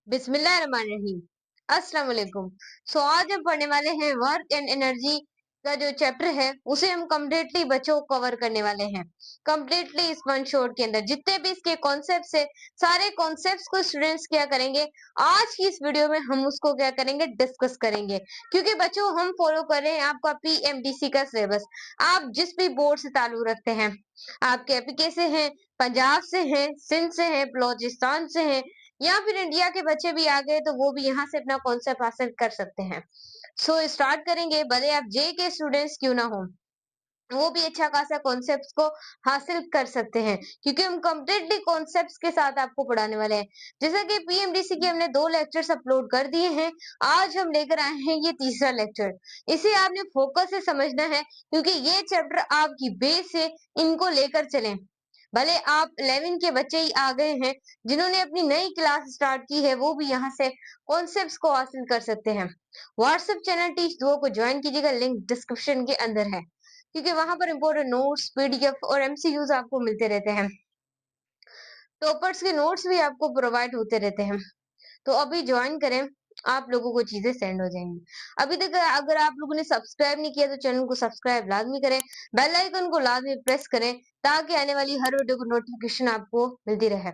बिस्मिल्लाहिर्रहमानिर्रहीम। अस्सलाम वालेकुम। आज हम पढ़ने वाले हैं वर्क एंड एनर्जी का जो चैप्टर है उसे हम कम्प्लीटली बच्चों को कवर करने वाले हैं। कम्प्लीटली इस वन शॉट के अंदर जितने भी इसके कॉन्सेप्ट्स है, सारे कॉन्सेप्ट्स को स्टूडेंट्स क्या करेंगे, आज की इस वीडियो में हम उसको क्या करेंगे, डिस्कस करेंगे। क्योंकि बच्चों हम फॉलो कर रहे हैं आपका पीएमडीसी का सिलेबस। आप जिस भी बोर्ड से ताल्लुक रखते हैं, आप केपीके से हैं, पंजाब से हैं, सिंध से हैं, बलोचिस्तान से हैं, या फिर इंडिया के बच्चे भी आ गए तो वो भी यहाँ से अपना कॉन्सेप्ट हासिल कर सकते हैं। स्टार्ट करेंगे, भले आप जे के स्टूडेंट्स क्यों ना हो, वो भी अच्छा खासा कॉन्सेप्ट्स को हासिल कर सकते हैं, क्योंकि हम कंप्लीटली कॉन्सेप्ट्स के साथ आपको पढ़ाने वाले हैं। जैसा कि पीएमडीसी के हमने 2 लेक्चर्स अपलोड कर दिए हैं, आज हम लेकर आए हैं ये तीसरा लेक्चर। इसे आपने फोकस से समझना है, क्योंकि ये चैप्टर आपकी बेस से इनको लेकर चलें। भले आप 11 के बच्चे ही आ गए हैं, जिन्होंने अपनी नई क्लास स्टार्ट की है, वो भी यहाँ से कॉन्सेप्ट्स को हासिल कर सकते हैं। व्हाट्सएप चैनल टीच दुओ को ज्वाइन कीजिएगा, लिंक डिस्क्रिप्शन के अंदर है, क्योंकि वहां पर इम्पोर्टेंट नोट्स, पीडीएफ और एमसीक्यूज आपको मिलते रहते हैं। टॉपर्स के नोट्स भी आपको प्रोवाइड होते रहते हैं। तो अभी ज्वाइन करें, आप लोगों को चीजें सेंड हो जाएंगी। अभी तक अगर आप लोगों ने सब्सक्राइब नहीं किया तो चैनल को सब्सक्राइब लाजमी करें, बेल आइकन को लाजमी प्रेस करें, ताकि आने वाली हर वीडियो की नोटिफिकेशन आपको मिलती रहे।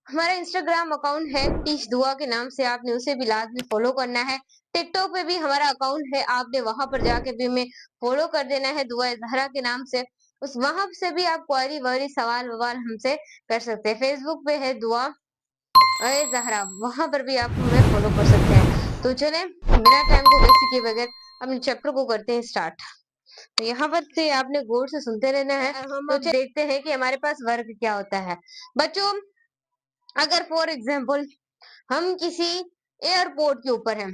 हमारा इंस्टाग्राम अकाउंट है टीच दुआ के नाम से, आपने उसे भी लाजमी फॉलो करना है। टिकटॉक पे भी हमारा अकाउंट है, आपने वहां पर जाके भी हमें फॉलो कर देना है, दुआ जहरा के नाम से। उस वहां से भी आप क्वारी वारी सवाल ववाल हमसे कर सकते हैं। फेसबुक पे है दुआ अरे जहरा, वहां पर भी आप हमें फॉलो कर सकते हैं। तो चलें, बिना टाइम को वेस्ट किए बगैर अपने चैप्टर को करते हैं स्टार्ट। तो यहाँ पर से आपने गौर से सुनते रहना है। तो देखते हैं कि हमारे पास वर्क क्या होता है। बच्चों, अगर फॉर एग्जाम्पल हम किसी एयरपोर्ट के ऊपर हैं,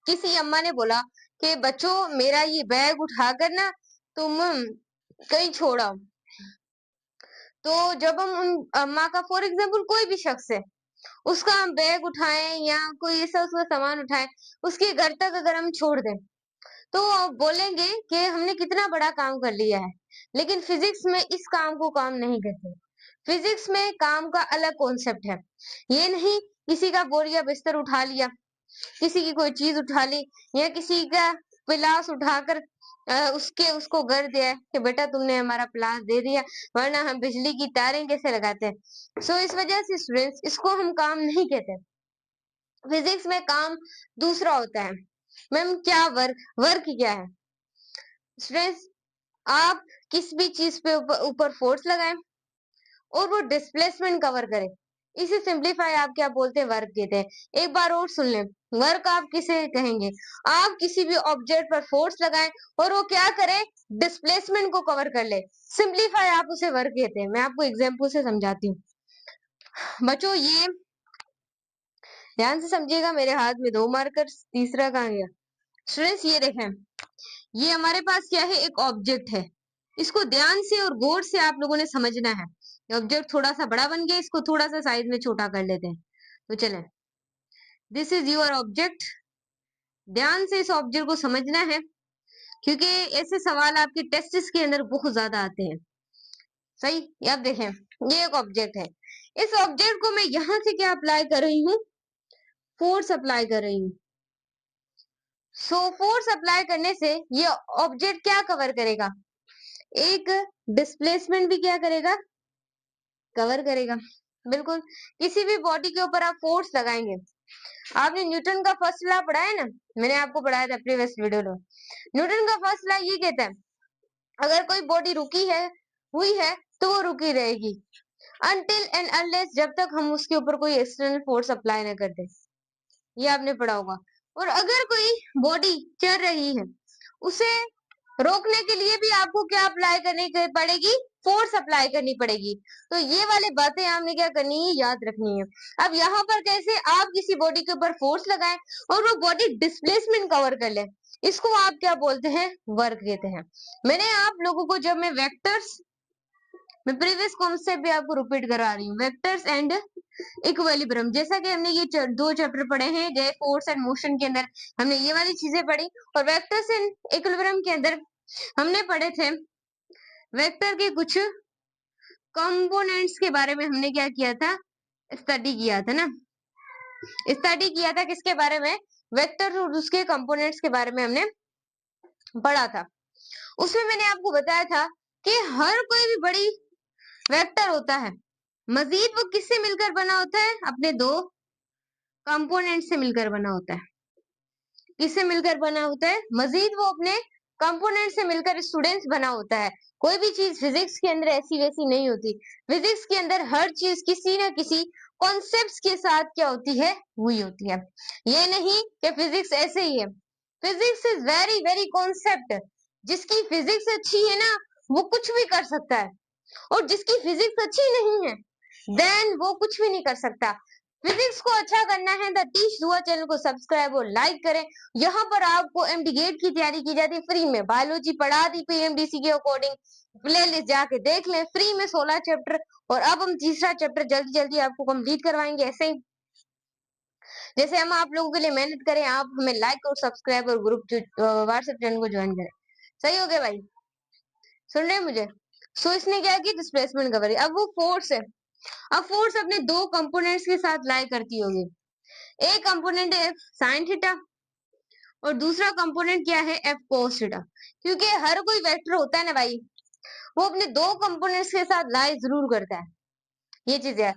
किसी अम्मा ने बोला कि बच्चों मेरा ये बैग उठाकर ना तुम कहीं छोड़ाओ, तो जब हम उन अम्मा का फॉर एग्जाम्पल कोई भी शख्स है, उसका हम बैग उठाएं या कोई ऐसा उसका सामान उठाएं, उसके घर तक अगर हम छोड़ दें, तो वो बोलेंगे कि हमने कितना बड़ा काम कर लिया है। लेकिन फिजिक्स में इस काम को काम नहीं कहते। फिजिक्स में काम का अलग कॉन्सेप्ट है। ये नहीं किसी का बोरिया बिस्तर उठा लिया, किसी की कोई चीज उठा ली, या किसी का पिलास उठाकर उसके उसको घर दिया है कि बेटा तुमने हमारा पिलास दे दिया, वरना हम बिजली की तारें कैसे लगाते हैं। इस वजह से स्टूडेंट्स, इसको हम काम नहीं कहते। फिजिक्स में काम दूसरा होता है। मैम क्या वर्क, वर्क क्या है स्टूडेंट्स? आप किस भी चीज पे ऊपर फोर्स लगाएं और वो डिस्प्लेसमेंट कवर करे, इसे सिंपलीफाई आप क्या बोलते हैं, वर्क कहते हैं। एक बार और सुन लें, वर्क आप किसे कहेंगे? आप किसी भी ऑब्जेक्ट पर फोर्स लगाएं और वो क्या करे, डिस्प्लेसमेंट को कवर कर ले, सिंपलीफाई आप उसे वर्क कहते हैं। मैं आपको एग्जाम्पल से समझाती हूँ। बच्चों ये ध्यान से समझिएगा, मेरे हाथ में 2 मार्कर, तीसरा कहाँ गया? स्टूडेंट्स ये देखें, ये हमारे पास क्या है, एक ऑब्जेक्ट है। इसको ध्यान से और गौर से आप लोगों ने समझना है। ऑब्जेक्ट थोड़ा सा बड़ा बन गया, इसको थोड़ा सा साइज में छोटा कर लेते हैं। तो चलें, दिस इज योर ऑब्जेक्ट। ध्यान से इस ऑब्जेक्ट को समझना है, क्योंकि ऐसे सवाल आपके टेस्ट के अंदर बहुत ज्यादा आते हैं। सही, आप देखें, ये एक ऑब्जेक्ट है। इस ऑब्जेक्ट को मैं यहाँ से क्या अप्लाई कर रही हूँ, फोर्स अप्लाई कर रही हूँ। फोर्स अप्लाई करने से ये ऑब्जेक्ट क्या कवर करेगा, एक डिस्प्लेसमेंट भी क्या करेगा, कवर करेगा। बिल्कुल, किसी भी बॉडी के ऊपर आप फोर्स लगाएंगे। आपने न्यूटन का फर्स्ट लॉ पढ़ा है ना, मैंने आपको पढ़ाया था प्रीवियस वीडियो में। न्यूटन का फर्स्ट लॉ ये कहता है, अगर कोई बॉडी रुकी है, हुई है, तो वो रुकी रहेगी अनटिल एंड अनलेस, जब तक हम उसके ऊपर कोई एक्सटर्नल फोर्स अप्लाई ना कर दे। ये आपने पढ़ा होगा। और अगर कोई बॉडी चल रही है, उसे रोकने के लिए भी आपको क्या अप्लाई करनी पड़ेगी, फोर्स अप्लाई करनी पड़ेगी। तो ये वाली बातें आपने क्या करनी है, याद रखनी है। अब यहाँ पर कैसे आप किसी बॉडी के ऊपर फोर्स लगाएं और वो बॉडी डिस्प्लेसमेंट कवर कर ले, इसको आप क्या बोलते हैं, वर्क कहते हैं। मैंने आप लोगों को जब मैं वेक्टर्स, मैं प्रीवियस कॉन्सेप्ट भी आपको रिपीट करा रही हूँ, वेक्टर्स एंड इक्विलिब्रियम, जैसा कि हमने ये 2 चैप्टर पढ़े हैं, गए फोर्स एंड मोशन के अंदर हमने ये वाली चीजें पढ़ी, और वेक्टर्स एंड इक्विलिब्रियम के अंदर हमने पढ़े थे वेक्टर के कुछ कंपोनेंट्स के बारे में, हमने क्या किया था, स्टडी किया था ना। स्टडी किया था किसके बारे में, वेक्टर और उसके कंपोनेंट्स के बारे में हमने पढ़ा था। उसमें मैंने आपको बताया था कि हर कोई भी बड़ी वेक्टर होता है, मजीद वो किससे मिलकर बना होता है, अपने दो कंपोनेंट से मिलकर बना होता है। किससे मिलकर बना होता है, मजीद वो अपने कंपोनेंट से मिलकर स्टूडेंट्स बना होता है। कोई भी चीज फिजिक्स के अंदर ऐसी वैसी नहीं होती। फिजिक्स के अंदर हर चीज किसी ना किसी कॉन्सेप्ट्स के साथ क्या होती है, हुई होती है। ये नहीं कि फिजिक्स ऐसे ही है। Physics is very very concept. जिसकी फिजिक्स अच्छी है ना, वो कुछ भी कर सकता है, और जिसकी फिजिक्स अच्छी नहीं है देन वो कुछ भी नहीं कर सकता। फिजिक्स को अच्छा करना है द टीच दुआ चैनल को सब्सक्राइब और लाइक करें। यहाँ पर आपको एमडी गेट की तैयारी की जाती है फ्री में। बायोलॉजी पढ़ा दी पीएमडीसी के अकॉर्डिंग, प्लेलिस्ट जाके देख लें, फ्री में 16 चैप्टर। और अब हम तीसरा चैप्टर जल्दी जल्दी आपको कंप्लीट करवाएंगे। ऐसे ही जैसे हम आप लोगों के लिए मेहनत करें, आप हमें लाइक और सब्सक्राइब और ग्रुप व्हाट्सएप चैनल को ज्वाइन करें। सही हो गया भाई, सुन रहे हैं मुझे? सो इसने क्या किया, डिस्प्लेसमेंट कवर। अब वो फोर्स है, अब फोर्स अपने दो कंपोनेंट्स के साथ लाई करती होगी। एक कंपोनेंट है एफ साइन थीटा और दूसरा कंपोनेंट क्या है, एफ कोस थीटा। क्योंकि हर कोई वेक्टर होता है ना भाई, वो अपने दो कंपोनेंट्स के साथ लाई जरूर करता है। ये चीज है।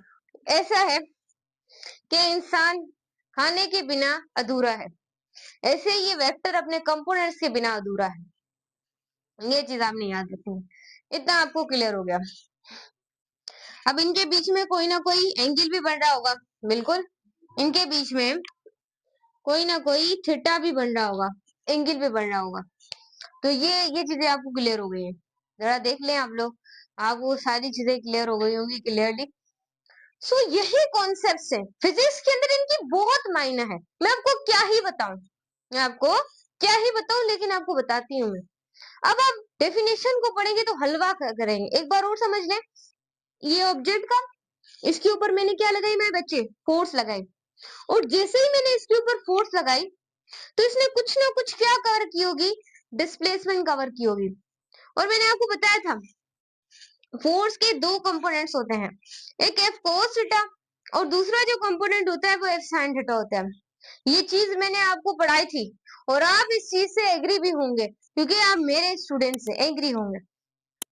ऐसा है कि इंसान खाने के बिना अधूरा है, ऐसे ही ये वेक्टर अपने कंपोनेंट्स के बिना अधूरा है। ये चीज आपने याद रखनी है। इतना आपको क्लियर हो गया। अब इनके बीच में कोई ना कोई एंगल भी बन रहा होगा, बिल्कुल इनके बीच में कोई ना कोई थीटा भी बन रहा होगा, एंगल भी बन रहा होगा। तो ये चीजें आपको क्लियर हो गई है। जरा देख लें आप लोग, आपको सारी चीजें क्लियर हो गई होंगी क्लियरली। सो यही कॉन्सेप्ट्स है फिजिक्स के अंदर, इनकी बहुत मायने है। मैं आपको क्या ही बताऊं, मैं आपको क्या ही बताऊं, लेकिन आपको बताती हूँ मैं। अब आप डेफिनेशन को पढ़ेंगे तो हलवा करेंगे। एक बार और समझ लें, ये ऑब्जेक्ट का, इसके ऊपर मैंने क्या लगाई मेरे बच्चे, फोर्स लगाई। और जैसे ही मैंने इसके ऊपर फोर्स लगाई तो इसने कुछ ना कुछ क्या कवर की होगी, डिस्प्लेसमेंट कवर की होगी। और मैंने आपको बताया था फोर्स के दो कंपोनेंट्स होते हैं, एक एफ कोस थीटा और दूसरा जो कंपोनेंट होता है वो एफ साइन थीटा होता है। ये चीज मैंने आपको पढ़ाई थी और आप इस चीज से एग्री भी होंगे क्योंकि आप मेरे स्टूडेंट से एग्री होंगे।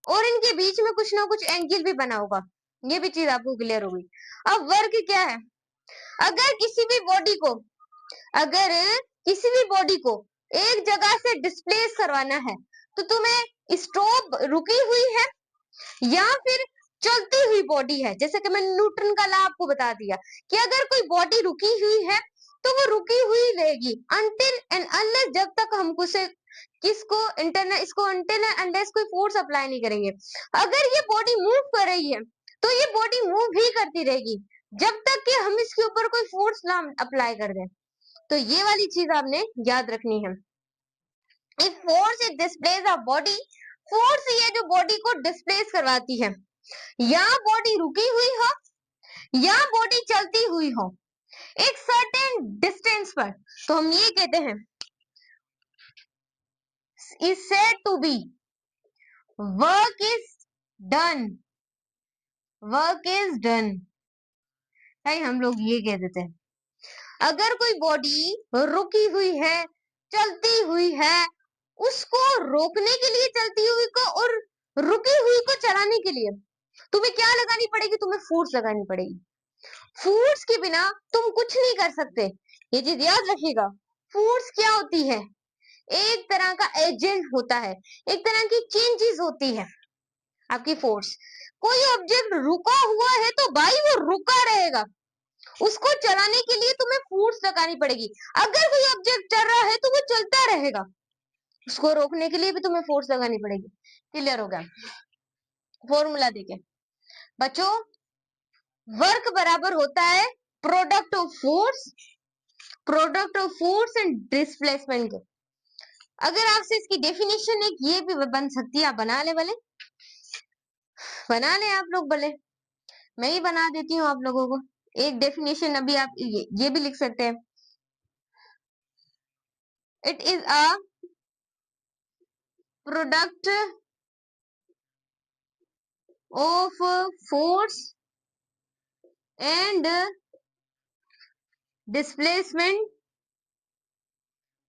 और इनके बीच में कुछ ना कुछ एंगल भी बना होगा, ये भी चीज आपको क्लियर हो गई। अब वर्क क्या है, अगर किसी भी बॉडी को, अगर किसी भी बॉडी को एक जगह से डिस्प्लेस करवाना है तो तुम्हें स्टॉप रुकी हुई है या फिर चलती हुई बॉडी है। जैसे कि मैंने न्यूटन का लॉ आपको बता दिया कि अगर कोई बॉडी रुकी हुई है तो वो रुकी हुई रहेगी अनटिल एंड अनलेस, जब तक हम उसे किसको इंटरनल इसको अनटिल एंड अनलेस कोई फोर्स अप्लाई नहीं करेंगे। अगर ये बॉडी मूव कर रही है तो ये बॉडी मूव ही करती रहेगी जब तक कि हम इसके ऊपर कोई फोर्स ना अप्लाई कर दें। तो ये वाली चीज आपने याद रखनी है। If force it displace a body, force ये जो बॉडी को डिस्प्लेस करवाती है, या बॉडी रुकी हुई हो या बॉडी चलती हुई हो एक सर्टेन डिस्टेंस पर, तो हम ये कहते हैं is said to be work is done, work is done। भाई हम लोग ये कह देते हैं अगर कोई बॉडी रुकी हुई है, चलती हुई है, उसको रोकने के लिए चलती हुई को और रुकी हुई को चलाने के लिए तुम्हें क्या लगानी पड़ेगी, तुम्हें फोर्स लगानी पड़ेगी। फोर्स के बिना तुम कुछ नहीं कर सकते, ये चीज याद रखिएगा। फोर्स क्या होती है, एक तरह का एजेंट होता है, एक तरह की चेंजेस होती है आपकी फोर्स। कोई ऑब्जेक्ट रुका हुआ है तो भाई वो रुका रहेगा, उसको चलाने के लिए तुम्हें फोर्स लगानी पड़ेगी। अगर कोई ऑब्जेक्ट चल रहा है तो वो चलता रहेगा, उसको रोकने के लिए भी तुम्हें फोर्स लगानी पड़ेगी। क्लियर हो गया? फॉर्मूला देखे बच्चों, वर्क बराबर होता है product of force, product of force and displacement के। अगर आपसे इसकी डेफिनेशन एक ये भी बन सकती है, आप बना ले भले, बना ले आप लोग भले, मैं ही बना देती हूँ आप लोगों को एक डेफिनेशन। अभी आप ये भी लिख सकते हैं, it is a product of force and displacement,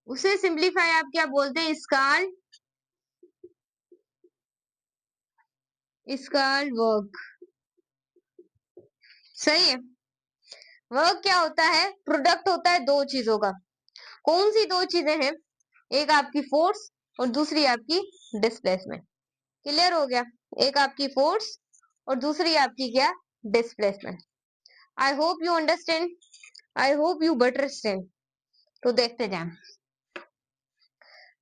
उसे सिंप्लीफाई आप क्या बोलते हैं, स्काल, स्काल वर्क। सही है। वर्क क्या होता है, प्रोडक्ट होता है दो चीजों का। कौन सी दो चीजें हैं, एक आपकी फोर्स और दूसरी आपकी डिस्प्लेसमेंट। क्लियर हो गया, एक आपकी फोर्स और दूसरी आपकी क्या, displacement. I hope you understand, I hope you understand. तो देखते जाएं।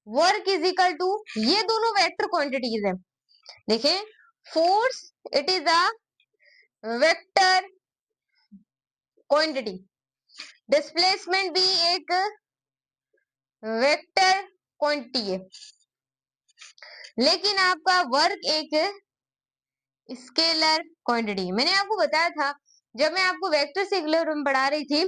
वर्क इज इक्वल टू, ये दोनों वेक्टर क्वांटिटीज है। देखिए, force it is a vector quantity, displacement भी एक वेक्टर क्वांटिटी है, लेकिन आपका वर्क एक स्केलर क्वांटिटी। मैंने आपको बताया था जब मैं आपको वेक्टर से में पढ़ा रही थी,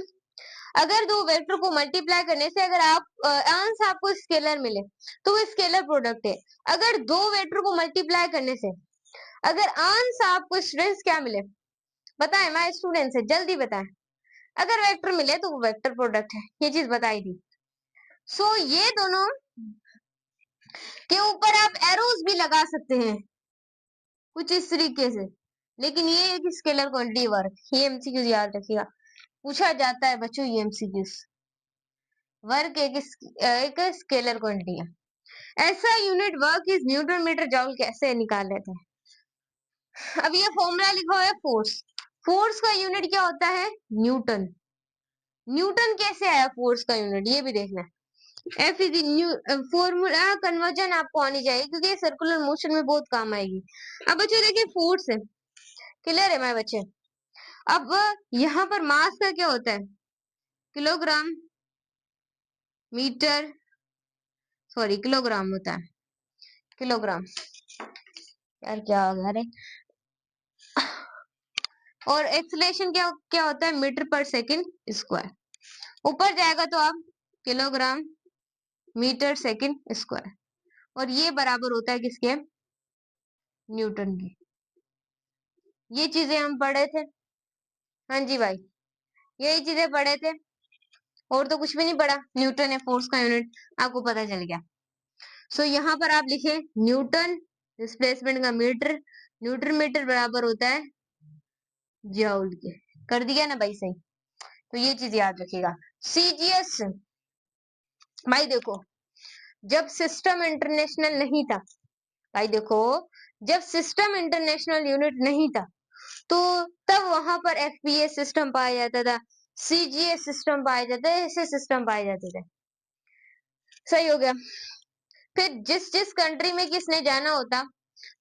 अगर दो वेक्टर को मल्टीप्लाई करने से अगर आप आंसर आपको स्केलर मिले तो वो स्केलर प्रोडक्ट है। अगर दो वेक्टर को मल्टीप्लाई करने से अगर आंसर आपको स्टूडेंट्स क्या मिले, बताएं माय स्टूडेंट्स है, जल्दी बताएं। अगर वेक्टर मिले तो वो वेक्टर प्रोडक्ट है, ये चीज बताई थी। सो ये दोनों के ऊपर आप एरोज भी लगा सकते हैं कुछ इस तरीके से, लेकिन ये एक स्केलर क्वांटिटी वर्क, ये एमसीक्यूज याद रखिएगा, पूछा जाता है बच्चों ये एमसीक्यूज। वर्क एक स्केलर क्वांटिटी है। ऐसा unit work is newton metre joule, कैसे निकाल लेते हैं। अब ये फॉर्मूला लिखा हुआ है फोर्स, फोर्स का यूनिट क्या होता है, न्यूटन। न्यूटन कैसे आया फोर्स का यूनिट, ये भी देखना है। एफ इज फॉर्मूला कन्वर्जन आपको आनी चाहिए क्योंकि ये सर्कुलर मोशन में बहुत काम आएगी। अब बच्चों देखिए फोर्स है, क्लियर है मेरे बच्चे। अब यहाँ पर मास का क्या होता है, किलोग्राम मीटर, सॉरी किलोग्राम होता है, किलोग्राम, यार क्या होगा रे। और एक्सलेशन क्या क्या होता है, मीटर पर सेकंड स्क्वायर। ऊपर जाएगा तो आप किलोग्राम मीटर सेकंड स्क्वायर, और ये बराबर होता है किसके, न्यूटन की। ये चीजें हम पढ़े थे, हाँ जी भाई, यही चीजें पढ़े थे, और तो कुछ भी नहीं पढ़ा। न्यूटन है फोर्स का यूनिट, आपको पता चल गया। सो यहाँ पर आप लिखे न्यूटन, डिस्प्लेसमेंट का मीटर, न्यूटन मीटर बराबर होता है जूल के। कर दिया ना भाई सही, तो ये चीज याद रखिएगा। सीजीएस, भाई देखो जब सिस्टम इंटरनेशनल नहीं था, भाई देखो जब सिस्टम इंटरनेशनल यूनिट नहीं था तो तब वहां पर एफपीएस सिस्टम पाया जाता था, सीजीएस सिस्टम पाए जाते थे, ऐसे सिस्टम पाए जाते थे। सही हो गया। फिर जिस जिस कंट्री में किसने जाना होता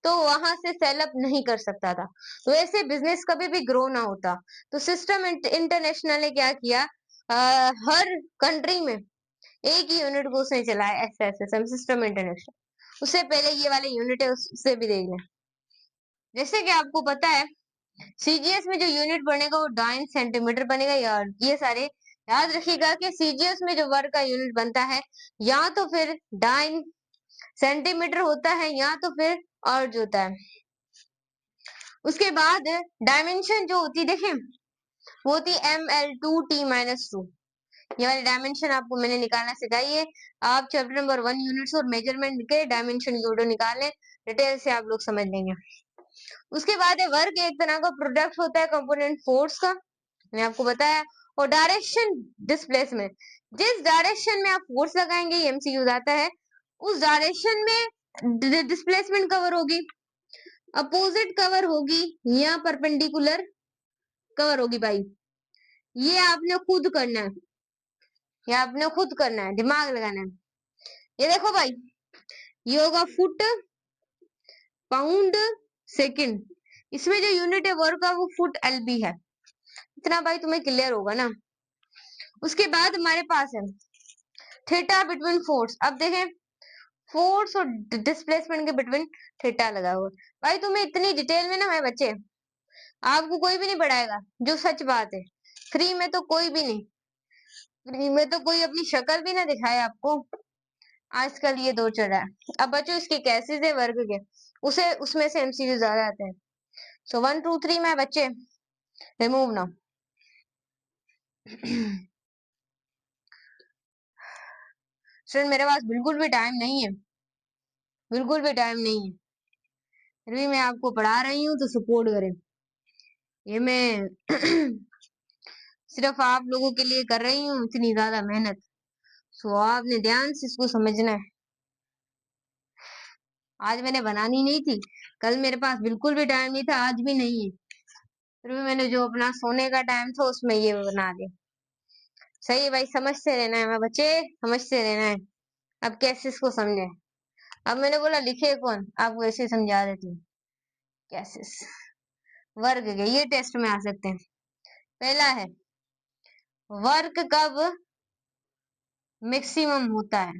तो वहां से सेलअप नहीं कर सकता था, तो ऐसे बिजनेस कभी भी ग्रो ना होता। तो सिस्टम इंटरनेशनल ने क्या किया, हर कंट्री में एक ही यूनिट को उसने चलाया, एसएसएम सिस्टम इंटरनेशनल। उससे पहले ये वाले यूनिट है उससे भी देख लें। जैसे कि आपको पता है सीजीएस में जो यूनिट बनेगा वो डाइन सेंटीमीटर बनेगा यार, ये सारे याद रखिएगा कि सीजीएस में जो वर्क का यूनिट बनता है या तो फिर डाइन सेंटीमीटर होता है या तो फिर और जो होता है। उसके बाद डायमेंशन जो होती है देखें वो होती है ML2T-2। ये वाली डायमेंशन आपको मैंने निकालना सिखाई है। आप चैप्टर नंबर 1 यूनिट्स और मेजरमेंट के डायमेंशन की वीडियो निकाल लें, डिटेल से आप लोग समझ लेंगे। उसके बाद है वर्क, एक तरह का प्रोडक्ट होता है कंपोनेंट फोर्स का, मैंने आपको बताया। और डायरेक्शन डिस्प्लेसमेंट, जिस डायरेक्शन में आप फोर्स लगाएंगे ये एमसीक्यू आता है, उस डायरेक्शन में डिस्प्लेसमेंट कवर होगी, अपोजिट कवर होगी या परपेंडिकुलर कवर होगी। भाई ये आपने खुद करना है, ये आपने खुद करना है, दिमाग लगाना है। ये देखो भाई, ये होगा फुट पाउंड सेकंड, इसमें जो यूनिट है वर्क का वो फुट एलबी है। इतना भाई तुम्हें क्लियर होगा ना। उसके बाद हमारे पास है थीटा बिटवीन फोर्स। अब देखें फोर्स और डिस्प्लेसमेंट के बिटवीन थीटा लगा हुआ। भाई तुम्हें इतनी डिटेल में ना मेरे बच्चे आपको कोई भी नहीं पढ़ाएगा, जो सच बात है। फ्री में तो कोई भी नहीं, फ्री में तो कोई अपनी शक्ल भी ना दिखाए आपको। आजकल ये दो चल रहा है। अब बच्चों इसके कैसेस है वर्ग के, उसे उसमें से एमसीक्यू ज्यादा आते हैं। सो 1 2 3 में बच्चे रिमूव नाउ। स्टूडेंट मेरे पास बिल्कुल भी टाइम नहीं है, बिल्कुल भी टाइम नहीं है, फिर भी मैं आपको पढ़ा रही हूँ तो सपोर्ट करें। ये मैं सिर्फ आप लोगों के लिए कर रही हूँ इतनी ज्यादा मेहनत, सो आपने ध्यान से इसको समझना है। आज मैंने बनानी नहीं थी, कल मेरे पास बिल्कुल भी टाइम नहीं था, आज भी नहीं है, फिर भी मैंने जो अपना सोने का टाइम था उसमें ये बना दिया। सही है भाई, समझते रहना है मैं बच्चे, समझते रहना है। अब कैसे इसको समझे? अब मैंने बोला लिखे कौन, आपको ऐसे समझा देती हूँ। कैसे वर्ग के ये टेस्ट में आ सकते हैं। पहला है वर्क कब मैक्सिमम होता है।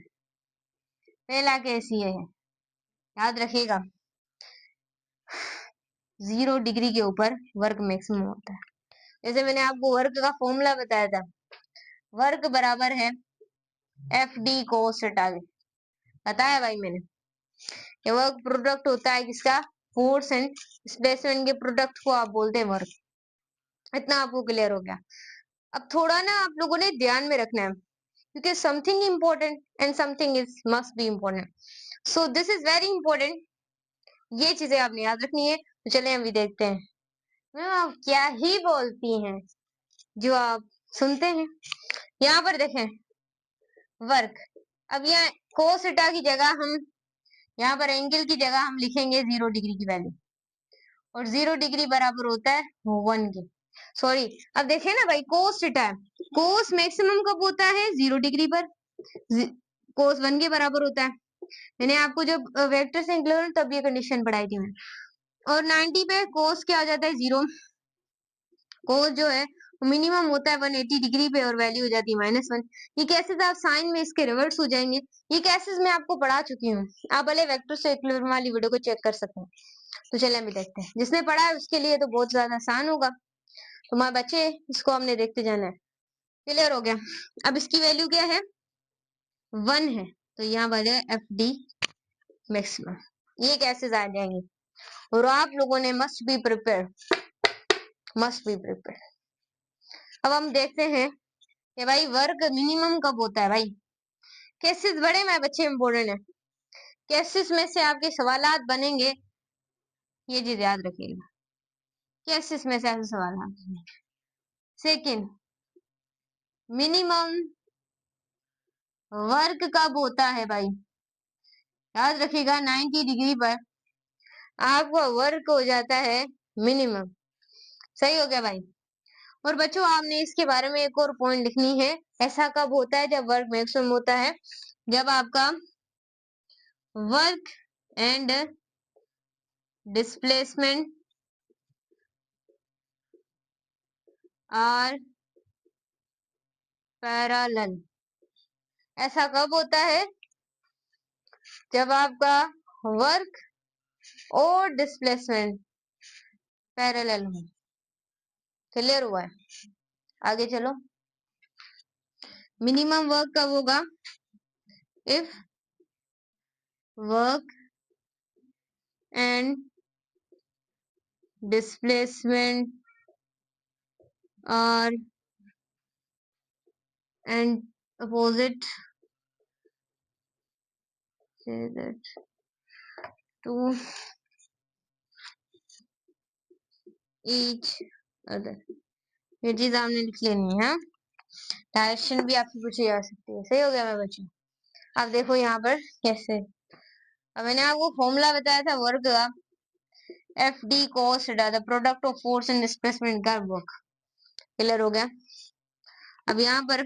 पहला केस ये है, याद रखिएगा, 0 डिग्री के ऊपर वर्क मैक्सिमम होता है। जैसे मैंने आपको वर्क का फॉर्मूला बताया था, वर्क बराबर है एफ डी कोस टागे, बताया भाई मैंने। ये वर्क प्रोडक्ट होता है किसका, फोर्स एंड डिस्प्लेसमेंट के प्रोडक्ट को आप बोलते हैं वर्क। इतना आपको क्लियर हो गया। अब थोड़ा ना आप लोगों ने ध्यान में रखना है, क्योंकि something important and something is must be important, so this is very important. ये चीजें आपने याद रखनी है। तो चले हम भी देखते हैं मैम आप क्या ही बोलती हैं जो आप सुनते हैं। यहाँ पर देखें वर्क, अब यहाँ कोसेटा की जगह हम, यहाँ पर एंगल की जगह हम लिखेंगे 0 डिग्री की वैल्यू, और 0 डिग्री बराबर होता है 1 के। सॉरी, अब देखें ना भाई, कोस थीटा है, कोस मैक्सिमम कब होता है 0 डिग्री पर, कोस 1 के बराबर होता है। मैंने आपको जब वेक्टर से इंक्लूड तब ये कंडीशन पढ़ाई थी मैंने। और 90 पे कोस क्या आ जाता है 0, कोस जो है मिनिमम होता है 180 डिग्री पे और वैल्यू हो जाती है -1। ये केसेस आप साइन में इसके रिवर्स हो जाएंगे। ये केसेस मैं आपको पढ़ा चुकी हूँ, आप भले वेक्टर से इंक्लूड वाली वीडियो को चेक कर सकते हैं। तो चलिए अभी देखते हैं, जिसने पढ़ा है उसके लिए तो बहुत ज्यादा आसान होगा। तो हमारे बच्चे इसको हमने देखते जाना है। क्लियर हो गया? अब इसकी वैल्यू क्या है, 1 है, तो यहाँ वाले एफ डी मैक्सिमम, ये कैसे आ जाएंगे। और आप लोगों ने must be prepare, must be prepare. अब हम देखते हैं कि भाई वर्क मिनिमम कब होता है। भाई केसेस बड़े में बच्चे इंपोर्टेंट है, केसेस में से आपके सवालात बनेंगे, ये चीज याद रखिएगा, केसेस में से ऐसे सवाल। सेकंड, मिनिमम वर्क कब होता है भाई, याद रखिएगा 90 डिग्री पर आपका वर्क हो जाता है मिनिमम। सही हो गया भाई। और बच्चों आपने इसके बारे में एक और पॉइंट लिखनी है, ऐसा कब होता है जब वर्क मैक्सिमम होता है, जब आपका work and displacement are parallel. ऐसा कब होता है, जब आपका वर्क और डिस्प्लेसमेंट पैरेलल हो। क्लियर हुआ है? आगे चलो, मिनिमम वर्क कब होगा, if work and displacement are and opposite, say that to each other। ये चीज आपने लिख लेनी है। डायरेक्शन भी आपसे पूछी जा सकती है। सही हो गया मेरे बच्चों? अब देखो यहाँ पर कैसे, अब मैंने आपको फॉर्मूला बताया था वर्क का, F d cos theta, the product of force and displacement का वर्क। क्लियर हो गया? अब यहाँ पर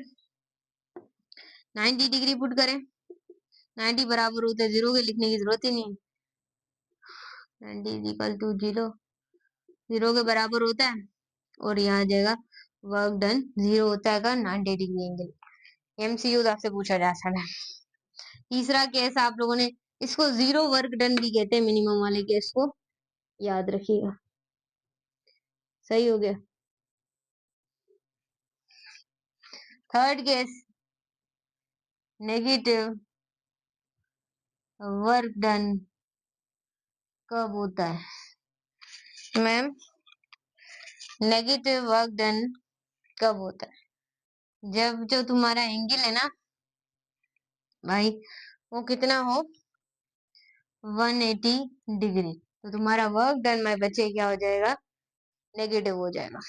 90 डिग्री पुट करें, 90 बराबर होता है 0 के, लिखने की जरूरत ही नहीं, 90 इज इक्वल टू 0, 0 के बराबर होता है। और यहाँ आ जाएगा वर्क डन 0 होता है 90 डिग्री एंगल। एमसीयू आपसे पूछा जा सकता है। तीसरा केस आप लोगों ने, इसको 0 वर्क डन भी कहते हैं, मिनिमम वाले केस को याद रखिएगा। सही हो गया? Third case, negative work done कब होता है मैम, नेगेटिव वर्क डन कब होता है, जब जो तुम्हारा एंगल है ना भाई वो कितना हो, 180 डिग्री। तो तुम्हारा वर्क डन माय बच्चे क्या हो जाएगा, नेगेटिव हो जाएगा।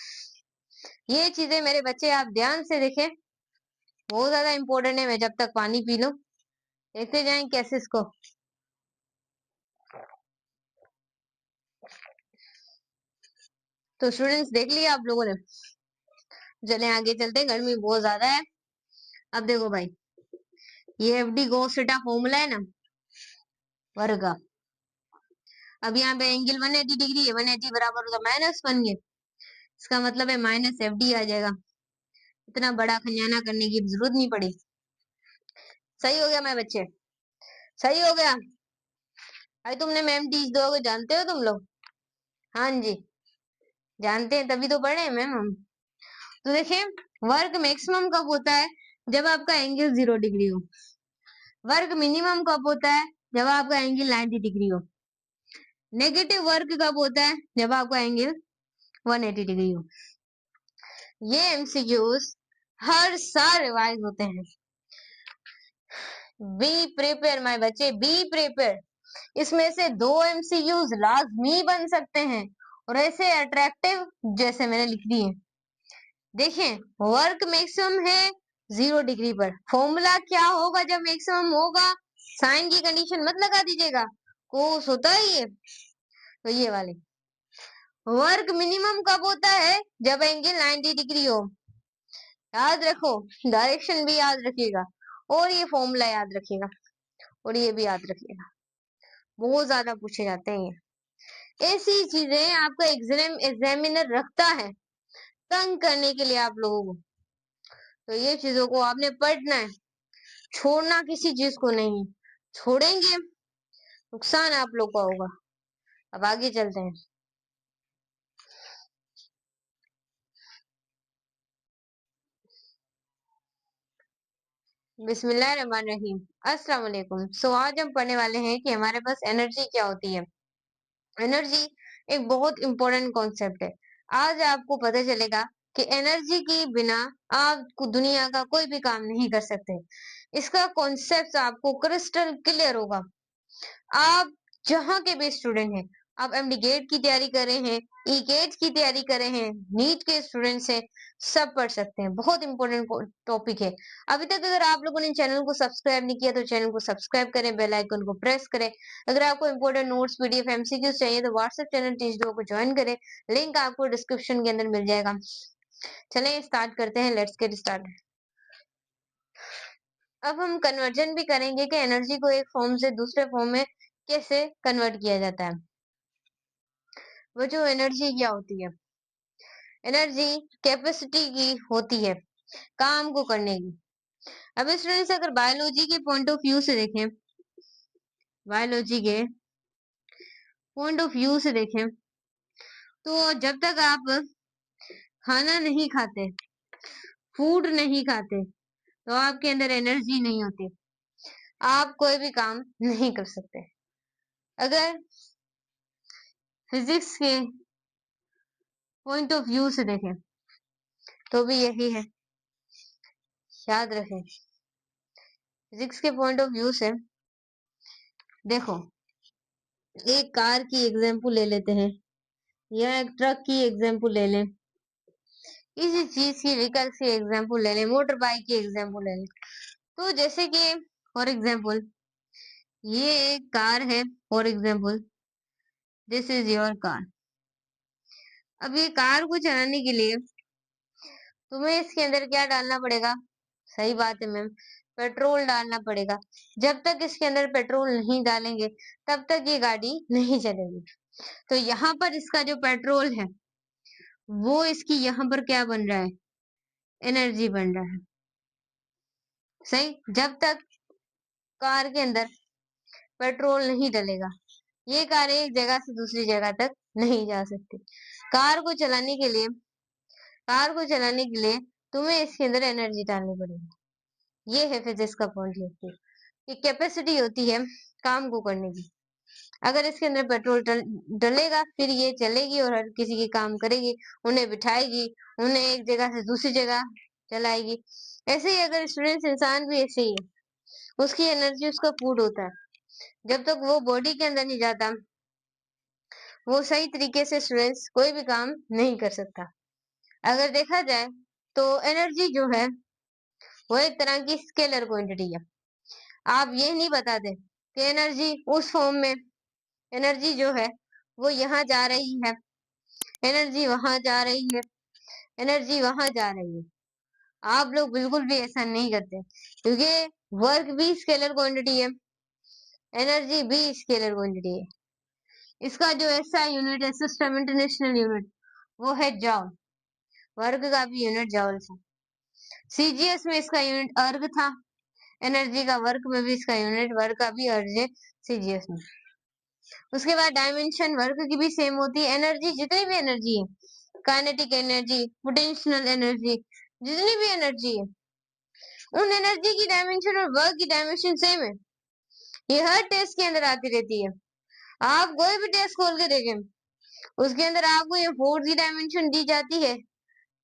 ये चीजें मेरे बच्चे आप ध्यान से देखें, बहुत ज्यादा इंपॉर्टेंट है। मैं जब तक पानी पी लूं, देखते जाएं कैसे इसको। तो स्टूडेंट्स देख लिया आप लोगों ने, चले आगे चलते हैं, गर्मी बहुत ज्यादा है। अब देखो भाई, ये एफडी गॉस थीटा फॉर्मूला है ना वर्ग का। अब यहाँ पे एंगल 180 डिग्री है, 180 बराबर होगा -1 के, इसका मतलब है माइनस एफ डी आ जाएगा। इतना बड़ा खजाना करने की जरूरत नहीं पड़ी। सही हो गया मेरे बच्चे, सही हो गया। भाई तुमने मैम टीच दोगे, जानते हो तुम लोग? हाँ जी, जानते हैं, तभी तो पढ़े हैं मैम हम। तो देखिए, वर्क मैक्सिमम कब होता है, जब आपका एंगल 0 डिग्री हो। वर्क मिनिमम कब होता है, जब आपका एंगल 90 डिग्री हो। नेगेटिव वर्क कब होता है, जब आपका एंगल 180 डिग्री हो। ये एमसीक्यूज हर साल रिवाइज होते हैं। बी प्रिपेयर माय बच्चे, बी प्रिपेयर। इसमें से 2 एमसीक्यूज लाजमी बन सकते हैं, और ऐसे अट्रैक्टिव जैसे मैंने लिख दिए। देखें, वर्क मैक्सिमम है 0 डिग्री पर। फॉर्मूला क्या होगा जब मैक्सिमम होगा, साइन की कंडीशन मत लगा दीजिएगा, कोस होता है ये। तो ये वाले वर्क मिनिमम कब होता है, जब एंगल 90 डिग्री हो। याद रखो, डायरेक्शन भी याद रखिएगा, और ये फॉर्मूला याद रखिएगा, और ये भी याद रखिएगा, बहुत ज्यादा पूछे जाते हैं ये। ऐसी चीजें आपका एग्जामिनर रखता है तंग करने के लिए आप लोगों को। तो ये चीजों को आपने पढ़ना है, छोड़ना किसी चीज को नहीं। छोड़ेंगे नुकसान आप लोग का होगा। अब आगे चलते हैं। बिस्मिल्लाहिर्रहमानिर्रहीम, अस्सलाम वालेकुम। सो आज हम पढ़ने वाले हैं कि हमारे पास एनर्जी क्या होती है। एनर्जी एक बहुत इंपॉर्टेंट कॉन्सेप्ट है। आज आपको पता चलेगा कि एनर्जी के बिना आप दुनिया का कोई भी काम नहीं कर सकते। इसका कॉन्सेप्ट आपको क्रिस्टल क्लियर होगा। आप जहाँ के भी स्टूडेंट हैं, आप एमडी गेट की तैयारी कर रहे हैं, ई गेट की तैयारी कर रहे हैं, नीट के स्टूडेंट्स हैं, सब पढ़ सकते हैं। बहुत इंपॉर्टेंट टॉपिक है। अभी तक अगर आप लोगों ने चैनल को सब्सक्राइब नहीं किया तो चैनल को सब्सक्राइब करें, बेल आइकन को प्रेस करें। अगर आपको इंपॉर्टेंट नोट्स पीडीएफ एमसीक्यूज चाहिए तो व्हाट्सएप चैनल टीच दो को ज्वाइन करें, लिंक आपको डिस्क्रिप्शन के अंदर मिल जाएगा। चलें स्टार्ट करते हैं, लेट्स गेट स्टार्ट। अब हम कन्वर्जन भी करेंगे कि एनर्जी को एक फॉर्म से दूसरे फॉर्म में कैसे कन्वर्ट किया जाता है। वो जो एनर्जी क्या होती है, एनर्जी कैपेसिटी की होती है काम को करने की। अब स्टूडेंट्स अगर बायोलॉजी के पॉइंट ऑफ व्यू से देखें, बायोलॉजी के पॉइंट ऑफ व्यू से देखें, तो जब तक आप खाना नहीं खाते, फूड नहीं खाते, तो आपके अंदर एनर्जी नहीं होती, आप कोई भी काम नहीं कर सकते। अगर फिजिक्स के पॉइंट ऑफ व्यू से देखें तो भी यही है, याद रखें। फिजिक्स के पॉइंट ऑफ व्यू से देखो, एक कार की एग्जांपल ले लेते हैं, या एक ट्रक की एग्जांपल ले लें, किसी चीज की व्हीकल की एग्जांपल ले लें, मोटर बाइक की एग्जांपल ले लें। तो जैसे कि फॉर एग्जांपल ये एक कार है, for example this is your car. अब ये कार को चलाने के लिए तुम्हें इसके अंदर क्या डालना पड़ेगा, सही बात है मैम, पेट्रोल डालना पड़ेगा। जब तक इसके अंदर पेट्रोल नहीं डालेंगे तब तक ये गाड़ी नहीं चलेगी। तो यहाँ पर इसका जो पेट्रोल है वो इसकी यहाँ पर क्या बन रहा है, एनर्जी बन रहा है। सही, जब तक कार के अंदर पेट्रोल नहीं डलेगा ये कार एक जगह से दूसरी जगह तक नहीं जा सकती। कार को चलाने के लिए, कार को चलाने के लिए तुम्हें इसके अंदर एनर्जी डालनी पड़ेगी। ये है फिजिक्स का पॉइंट ऑफ व्यू कि कैपेसिटी होती है काम को करने की। अगर इसके अंदर पेट्रोल डलेगा फिर ये चलेगी और हर किसी की काम करेगी, उन्हें बिठाएगी, उन्हें एक जगह से दूसरी जगह चलाएगी। ऐसे ही अगर स्टूडेंट्स, इंसान भी ऐसे ही है। उसकी एनर्जी उसका फूड होता है। जब तक वो बॉडी के अंदर नहीं जाता, वो सही तरीके से स्टूडेंट्स कोई भी काम नहीं कर सकता। अगर देखा जाए तो एनर्जी जो है वो एक तरह की स्केलर क्वांटिटी है। आप ये नहीं बताते कि एनर्जी उस फॉर्म में, एनर्जी जो है वो यहाँ जा रही है, एनर्जी वहां जा रही है, एनर्जी वहां जा रही है। आप लोग बिल्कुल भी ऐसा नहीं करते, क्योंकि वर्क भी स्केलर क्वांटिटी है, एनर्जी भी स्केलर क्वांटिटी है। इसका जो ऐसा यूनिट है, सिस्टम इंटरनेशनल यूनिट, वो है जॉल। वर्क का भी यूनिट जॉल था। सीजीएस में इसका यूनिट अर्ग था, एनर्जी का वर्क में भी इसका यूनिट वर्क का भी अर्ज है सीजीएस में। उसके बाद डायमेंशन वर्क की भी सेम होती है। एनर्जी, जितनी भी एनर्जी है, काइनेटिक एनर्जी, पोटेंशियल एनर्जी, जितनी भी एनर्जी है, उन एनर्जी की डायमेंशन और वर्क की डायमेंशन सेम है। ये हर टेस्ट के अंदर आती रहती है। आप कोई भी टेस्ट खोल के देखें, उसके अंदर आपको ये फोर्स की डायमेंशन दी जाती है,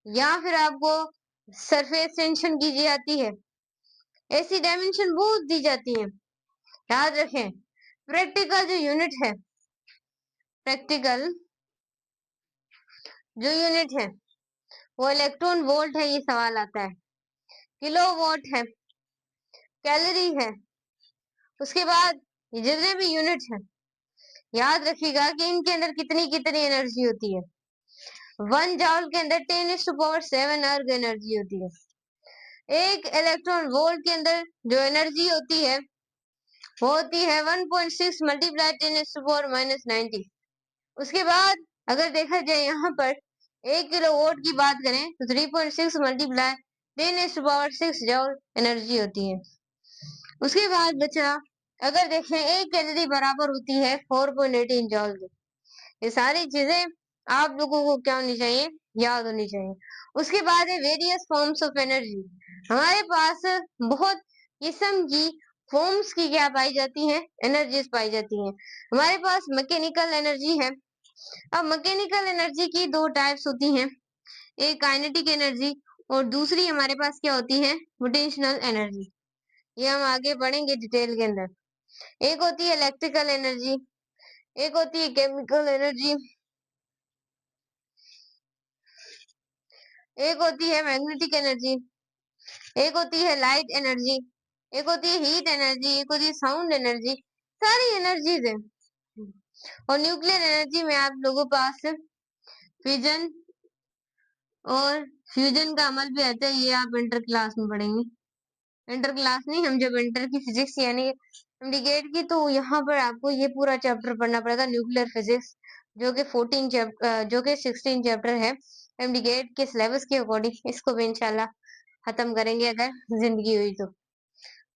या फिर आपको सरफेस टेंशन की जाती है। ऐसी डायमेंशन बहुत दी जाती है। याद रखें, प्रैक्टिकल जो यूनिट है, प्रैक्टिकल जो यूनिट है वो इलेक्ट्रॉन वोल्ट है। ये सवाल आता है, किलोवाट है, कैलोरी है। उसके बाद जितने भी यूनिट है, याद रखिएगा कि इनके अंदर कितनी कितनी एनर्जी होती है। 1 जॉल के अंदर 10⁻7 अर्ग एनर्जी होती है। एक इलेक्ट्रॉन वोल्ट के अंदर जो एनर्जी होती है वो होती है 1.6 मल्टीप्लाई 10⁻⁻90। उसके बाद अगर देखा जाए यहाँ पर 1 किलोवाट की बात करें तो 3.6 मल्टीप्लाई 10⁻6 जॉल एनर्जी होती है। उसके बाद बचा, अगर देखें, 1 कैलोरी बराबर होती है 4.18 जॉल की। ये सारी चीजें आप लोगों को क्या होनी चाहिए, याद होनी चाहिए। उसके बाद है वेरियस फॉर्म्स ऑफ एनर्जी। हमारे पास बहुत किस्म की फॉर्म्स की क्या पाई जाती हैं, एनर्जीज पाई जाती हैं। हमारे पास मैकेनिकल एनर्जी है। अब मैकेनिकल एनर्जी की 2 टाइप्स होती हैं, एक काइनेटिक एनर्जी और दूसरी हमारे पास क्या होती है, पोटेंशियल एनर्जी। ये हम आगे पढ़ेंगे डिटेल के अंदर। एक होती है इलेक्ट्रिकल एनर्जी, एक होती है केमिकल एनर्जी, एक होती है मैग्नेटिक एनर्जी, एक होती है लाइट एनर्जी, एक होती है हीट एनर्जी, एक होती है साउंड एनर्जी। सारी एनर्जीज है। और न्यूक्लियर एनर्जी में आप लोगों के पास फिजन और फ्यूजन का अमल भी आता है। ये आप इंटर क्लास में पढ़ेंगे। इंटर क्लास नहीं, हम जब इंटर की फिजिक्स यानी इंडिकेट की, तो यहाँ पर आपको ये पूरा चैप्टर पढ़ना पड़ेगा, न्यूक्लियर फिजिक्स, जो कि 16 चैप्टर है इंडिकेट के सिलेबस के अकॉर्डिंग। इसको भी इंशाल्लाह खत्म करेंगे अगर जिंदगी हुई तो।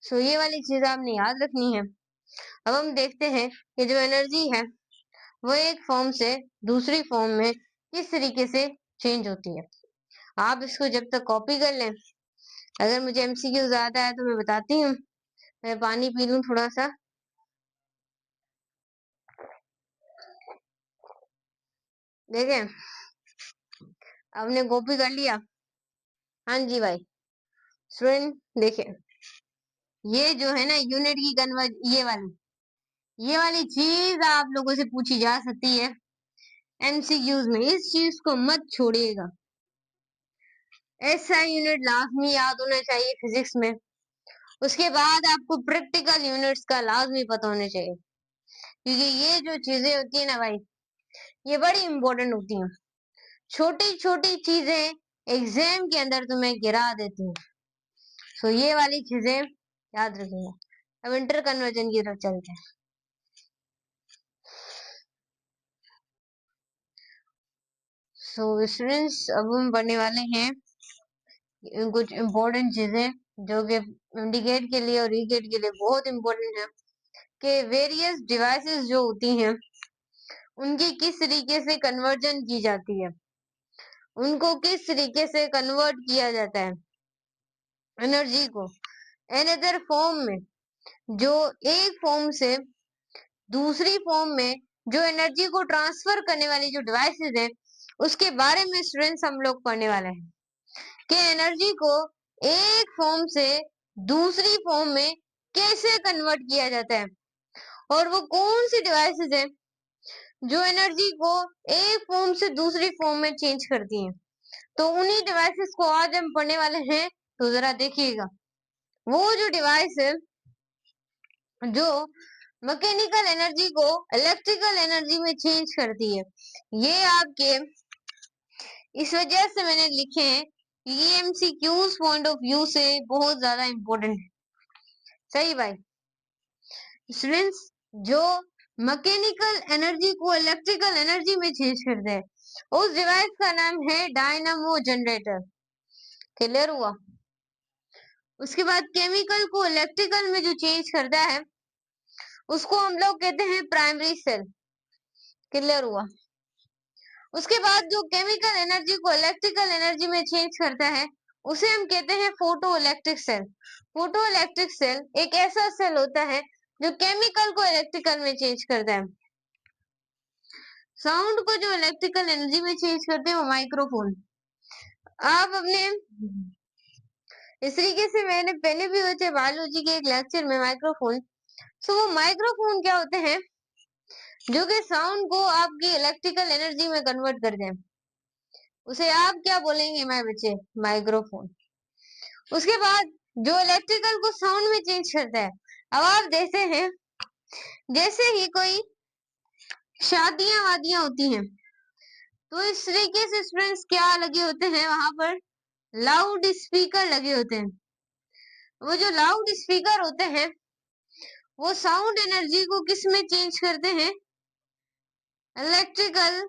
सो ये वाली चीज आपने याद रखनी है। अब हम देखते हैं कि जो एनर्जी है वो एक फॉर्म से दूसरी फॉर्म में किस तरीके से चेंज होती है। आप इसको जब तक कॉपी कर लें, अगर मुझे एमसीक्यू आता है तो मैं बताती हूँ। मैं पानी पी लूं थोड़ा सा। देखें, आपने कॉपी कर लिया? हाँ जी भाई। स्टूडेंट देखें, ये जो है ना यूनिट की कन्वर्ज, ये वाली चीज आप लोगों से पूछी जा सकती है एमसीक्यूज में। इस चीज को मत छोड़िएगा। ऐसा यूनिट लाजमी याद होना चाहिए फिजिक्स में। उसके बाद आपको प्रैक्टिकल यूनिट्स का लाजमी पता होना चाहिए, क्योंकि ये जो चीजें होती है ना भाई, ये बड़ी इंपॉर्टेंट होती हैं। छोटी छोटी चीजें एग्जाम के अंदर तुम्हें गिरा देती हैं। सो ये वाली चीजें याद रखिएगा। अब इंटर कन्वर्जन की तरफ चलते हैं। सो स्टूडेंट्स, अब हम पढ़ने वाले हैं कुछ इम्पोर्टेंट चीजें जो कि इंडिकेट के लिए और रीगेट के लिए बहुत इम्पोर्टेंट है, कि वेरियस डिवाइसेस जो होती हैं उनकी किस तरीके से कन्वर्जन की जाती है, उनको किस तरीके से कन्वर्ट किया जाता है एनर्जी को अनदर फॉर्म में। जो एक फॉर्म से दूसरी फॉर्म में जो एनर्जी को ट्रांसफर करने वाली जो डिवाइसेस है, उसके बारे में स्टूडेंट्स हम लोग पढ़ने वाले हैं कि एनर्जी को एक फॉर्म से दूसरी फॉर्म में कैसे कन्वर्ट किया जाता है और वो कौन सी डिवाइसेस है जो एनर्जी को एक फॉर्म से दूसरी फॉर्म में चेंज करती हैं। तो उन्हीं डिवाइसेस को आज हम पढ़ने वाले हैं। तो जरा देखिएगा, वो जो डिवाइस है जो मैकेनिकल एनर्जी को इलेक्ट्रिकल एनर्जी में चेंज करती है, ये आपके इस वजह से मैंने लिखे हैं कि ये एमसीक्यूज पॉइंट ऑफ व्यू से बहुत ज्यादा इंपॉर्टेंट है। सही भाई स्टूडेंट्स, जो मैकेनिकल एनर्जी को इलेक्ट्रिकल एनर्जी में चेंज करते हैं उस डिवाइस का नाम है डायनामो जनरेटर। क्लियर हुआ? उसके बाद केमिकल को इलेक्ट्रिकल में जो चेंज करता है उसको हम लोग कहते हैं प्राइमरी सेल। क्लियर हुआ? उसके बाद जो केमिकल एनर्जी को इलेक्ट्रिकल एनर्जी में चेंज करता है उसे हम कहते हैं photo electric cell. Photo electric cell एक ऐसा सेल होता है जो केमिकल को इलेक्ट्रिकल में चेंज करता है। साउंड को जो इलेक्ट्रिकल एनर्जी में चेंज करते हैं वो माइक्रोफोन। आप अपने इस तरीके से मैंने पहले भी हुए थे बायोलॉजी के एक लेक्चर में माइक्रोफोन। तो वो माइक्रोफोन क्या होते हैं जो कि साउंड को आपकी इलेक्ट्रिकल एनर्जी में कन्वर्ट करते हैं। उसे आप क्या बोलेंगे मेरे बच्चे? माइक्रोफोन। उसके बाद जो इलेक्ट्रिकल को साउंड में चेंज करता है, अब आप देखते हैं जैसे ही कोई शादियां वादियां होती हैं तो इस तरीके से स्टूडेंट्स क्या लगे होते हैं, वहां पर लाउड स्पीकर लगे होते हैं। वो जो लाउड स्पीकर होते हैं वो साउंड एनर्जी को किस में चेंज करते हैं? इलेक्ट्रिकल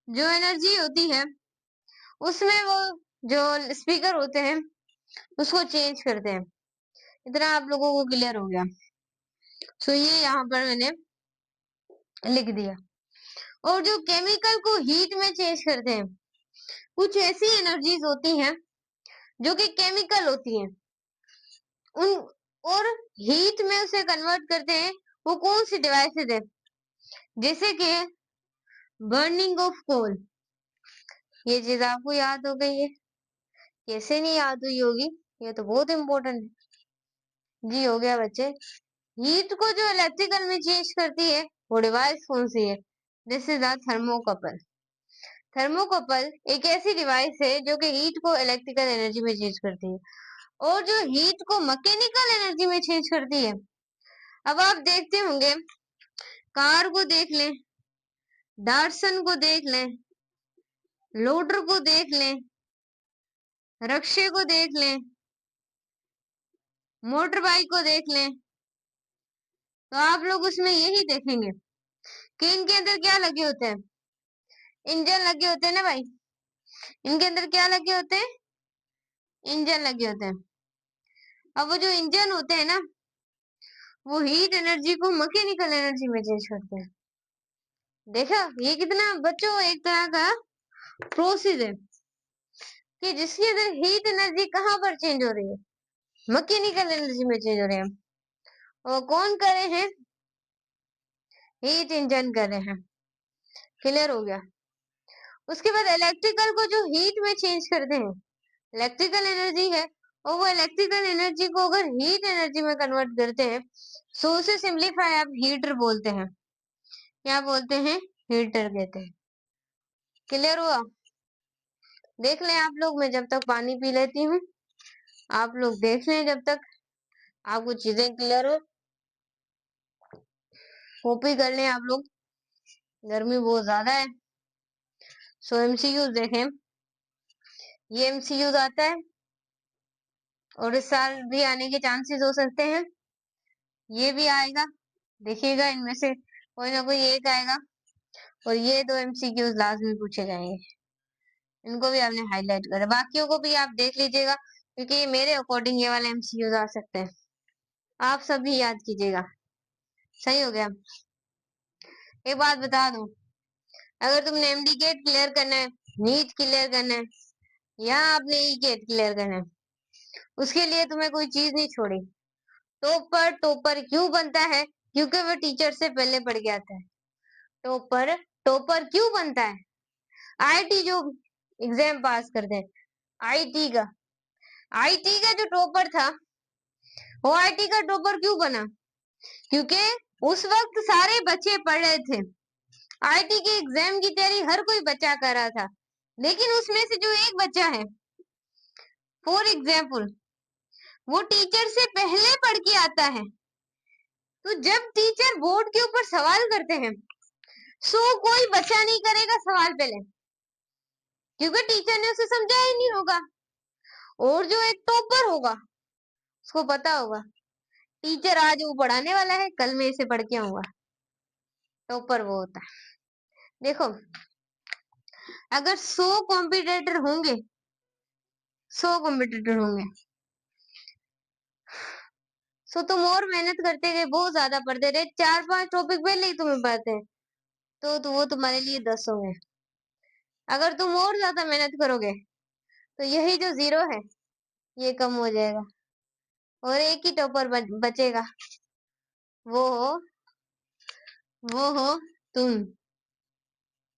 जो एनर्जी होती है उसमें वो जो स्पीकर होते हैं उसको चेंज करते हैं। इतना आप लोगों को क्लियर हो गया? सो ये यहाँ पर मैंने लिख दिया। और जो केमिकल को हीट में चेंज करते हैं, कुछ ऐसी एनर्जीज होती हैं जो कि केमिकल होती हैं, उन और हीट में उसे कन्वर्ट करते हैं। वो कौन सी डिवाइसेस है? जैसे कि बर्निंग ऑफ कोल। ये चीज आपको याद हो गई है? कैसे नहीं याद हुई होगी? ये तो बहुत इंपॉर्टेंट है जी। हो गया बच्चे? हीट को जो इलेक्ट्रिकल में चेंज करती है वो डिवाइस कौन सी है? This is the thermocouple. Thermocouple एक ऐसी डिवाइस है जो कि हीट को इलेक्ट्रिकल एनर्जी में चेंज करती है और जो हीट को मैकेनिकल एनर्जी में चेंज करती है। अब आप देखते होंगे, कार को देख लें, डार्सन को देख लें, लोडर को देख लें, रक्शे को देख लें, मोटर बाइक को देख लें, तो आप लोग उसमें यही देखेंगे कि इनके अंदर क्या लगे होते हैं? इंजन लगे होते हैं ना भाई। इनके अंदर क्या लगे होते हैं? इंजन लगे होते हैं। अब वो जो इंजन होते हैं ना वो हीट एनर्जी को मैकेनिकल एनर्जी में चेंज करते हैं। देखा ये कितना बच्चों एक तरह का प्रोसेस है कि जिसके अंदर हीट एनर्जी कहाँ पर चेंज हो रही है? मैकेनिकल एनर्जी में चेंज हो रहे हैं। और कौन कर रहे हैं? हीट इंजन कर रहे हैं। क्लियर हो गया? उसके बाद इलेक्ट्रिकल को जो हीट में चेंज करते हैं, इलेक्ट्रिकल एनर्जी है और वो इलेक्ट्रिकल एनर्जी को अगर हीट एनर्जी में कन्वर्ट करते हैं तो उसे सिंपलीफाई आप हीटर बोलते हैं। क्या बोलते हैं? हीटर कहते हैं। क्लियर हुआ? देख लें आप लोग, मैं जब तक पानी पी लेती हूँ, आप लोग देख लें जब तक आपको चीजें क्लियर हो। कॉपी कर लें आप लोग, गर्मी बहुत ज्यादा है। सो एमसीक्यूज देखें, ये एमसीक्यूज आता है और इस साल भी आने के चांसेस हो सकते हैं। ये भी आएगा, देखिएगा इनमें से कोई ना कोई एक आएगा। और ये दो एमसीक्यूज लाजमी पूछे जाएंगे, इनको भी आपने हाईलाइट करा। बाकियों को भी आप देख लीजिएगा क्योंकि मेरे अकॉर्डिंग ये वाले एमसीक्यूज आ सकते हैं। आप सभी याद कीजिएगा। सही हो गया? एक बात बता दूं, अगर तुमने एमडी गेट क्लियर करना है, नीट क्लियर करना है या आपने ई गेट क्लियर करना है, उसके लिए तुम्हें कोई चीज नहीं छोड़ी। टॉपर टॉपर क्यों बनता है? क्योंकि वो टीचर से पहले पढ़ के आता है। टॉपर टॉपर क्यों बनता है? आईटी जो एग्जाम पास करते हैं, आईटी का जो टॉपर था ओआईटी का टॉपर क्यों बना? क्योंकि उस वक्त सारे बच्चे पढ़ रहे थे, आईटी के एग्जाम की तैयारी हर कोई बच्चा कर रहा था, लेकिन उसमें से जो एक बच्चा है, फॉर एग्जाम्पल, वो टीचर से पहले पढ़ के आता है, तो जब टीचर बोर्ड के ऊपर सवाल करते हैं, सो कोई बच्चा नहीं करेगा सवाल पहले, क्योंकि टीचर ने उसे समझाया ही नहीं होगा। और जो एक टॉपर होगा, उसको पता होगा टीचर आज वो पढ़ाने वाला है, कल मैं इसे पढ़ के आऊंगा। टॉपर वो होता है। देखो, अगर 100 कॉम्पिटिटर होंगे, 100 कॉम्पिटिटर होंगे, सो तुम और मेहनत करते गए, बहुत ज्यादा पढ़ते रहे, 4-5 टॉपिक पहले ही तुम्हें पढ़ते हैं, तो वो तुम्हारे लिए 10 होंगे। अगर तुम और ज्यादा मेहनत करोगे, तो यही जो 0 है, ये कम हो जाएगा, और एक ही टॉपर बचेगा, वो हो वो हो तुम,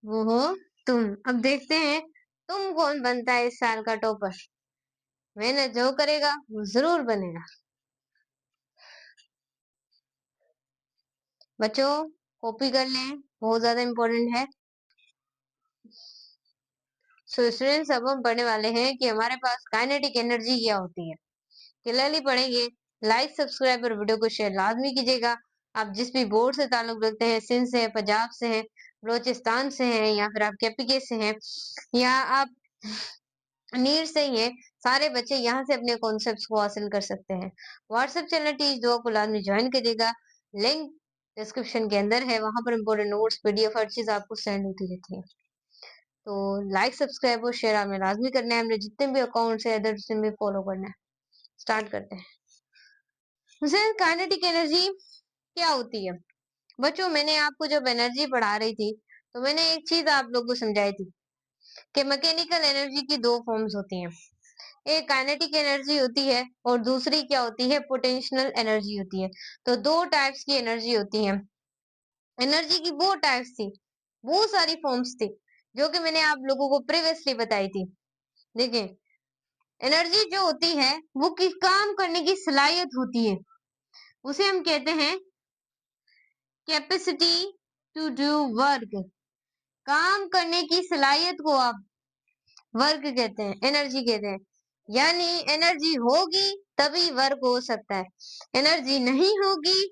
वो हो तुम। अब देखते हैं तुम कौन बनता है इस साल का टॉपर। मेहनत जो करेगा वो जरूर बनेगा। बच्चों, कॉपी कर लें, बहुत ज्यादा इम्पोर्टेंट है। सो स्टूडेंट्स, अब हम पढ़ने वाले हैं कि हमारे पास काइनेटिक एनर्जी क्या होती है। क्लियरली पढ़ेंगे। लाइक, सब्सक्राइब और वीडियो को शेयर लाजमी कीजिएगा। आप जिस भी बोर्ड से ताल्लुक रखते हैं, सिंध से है, पंजाब से है, बलोचिस्तान से है, या फिर आप केपीके से हैं, या आप नीट से ही है, सारे बच्चे यहाँ से अपने कॉन्सेप्ट्स को हासिल कर सकते हैं। व्हाट्सएप चैनल टीच दो को लाजमी ज्वाइन करिएगा, लिंक डिस्क्रिप्शन के अंदर है, वहां पर इंपोर्टेंट नोट्स, पीडीएफ, हर चीज आपको सेंड होती रहती है। तो लाइक, सब्सक्राइब और शेयर हमें लाजमी करना है। हमने जितने भी अकाउंट्स है इधर से भी फॉलो करना है। स्टार्ट करते हैं। काइनेटिक एनर्जी क्या होती है? बच्चों, मैंने आपको जब एनर्जी पढ़ा रही थी, तो मैंने एक चीज आप लोगों को समझाई थी कि मैकेनिकल एनर्जी की 2 फॉर्म्स होती हैं। एक काइनेटिक एनर्जी होती है, और दूसरी क्या होती है? पोटेंशियल एनर्जी होती है। तो 2 टाइप्स की एनर्जी होती है। एनर्जी की बहुत टाइप्स थी, बहुत सारी फॉर्म्स थी, जो कि मैंने आप लोगों को प्रीवियसली बताई थी। देखिए, एनर्जी जो होती है वो किस काम करने की सलाहियत होती है, उसे हम कहते हैं कैपेसिटी टू डू वर्क। काम करने की सलाहियत को आप वर्क कहते हैं, एनर्जी कहते हैं। यानी एनर्जी होगी तभी वर्क हो सकता है, एनर्जी नहीं होगी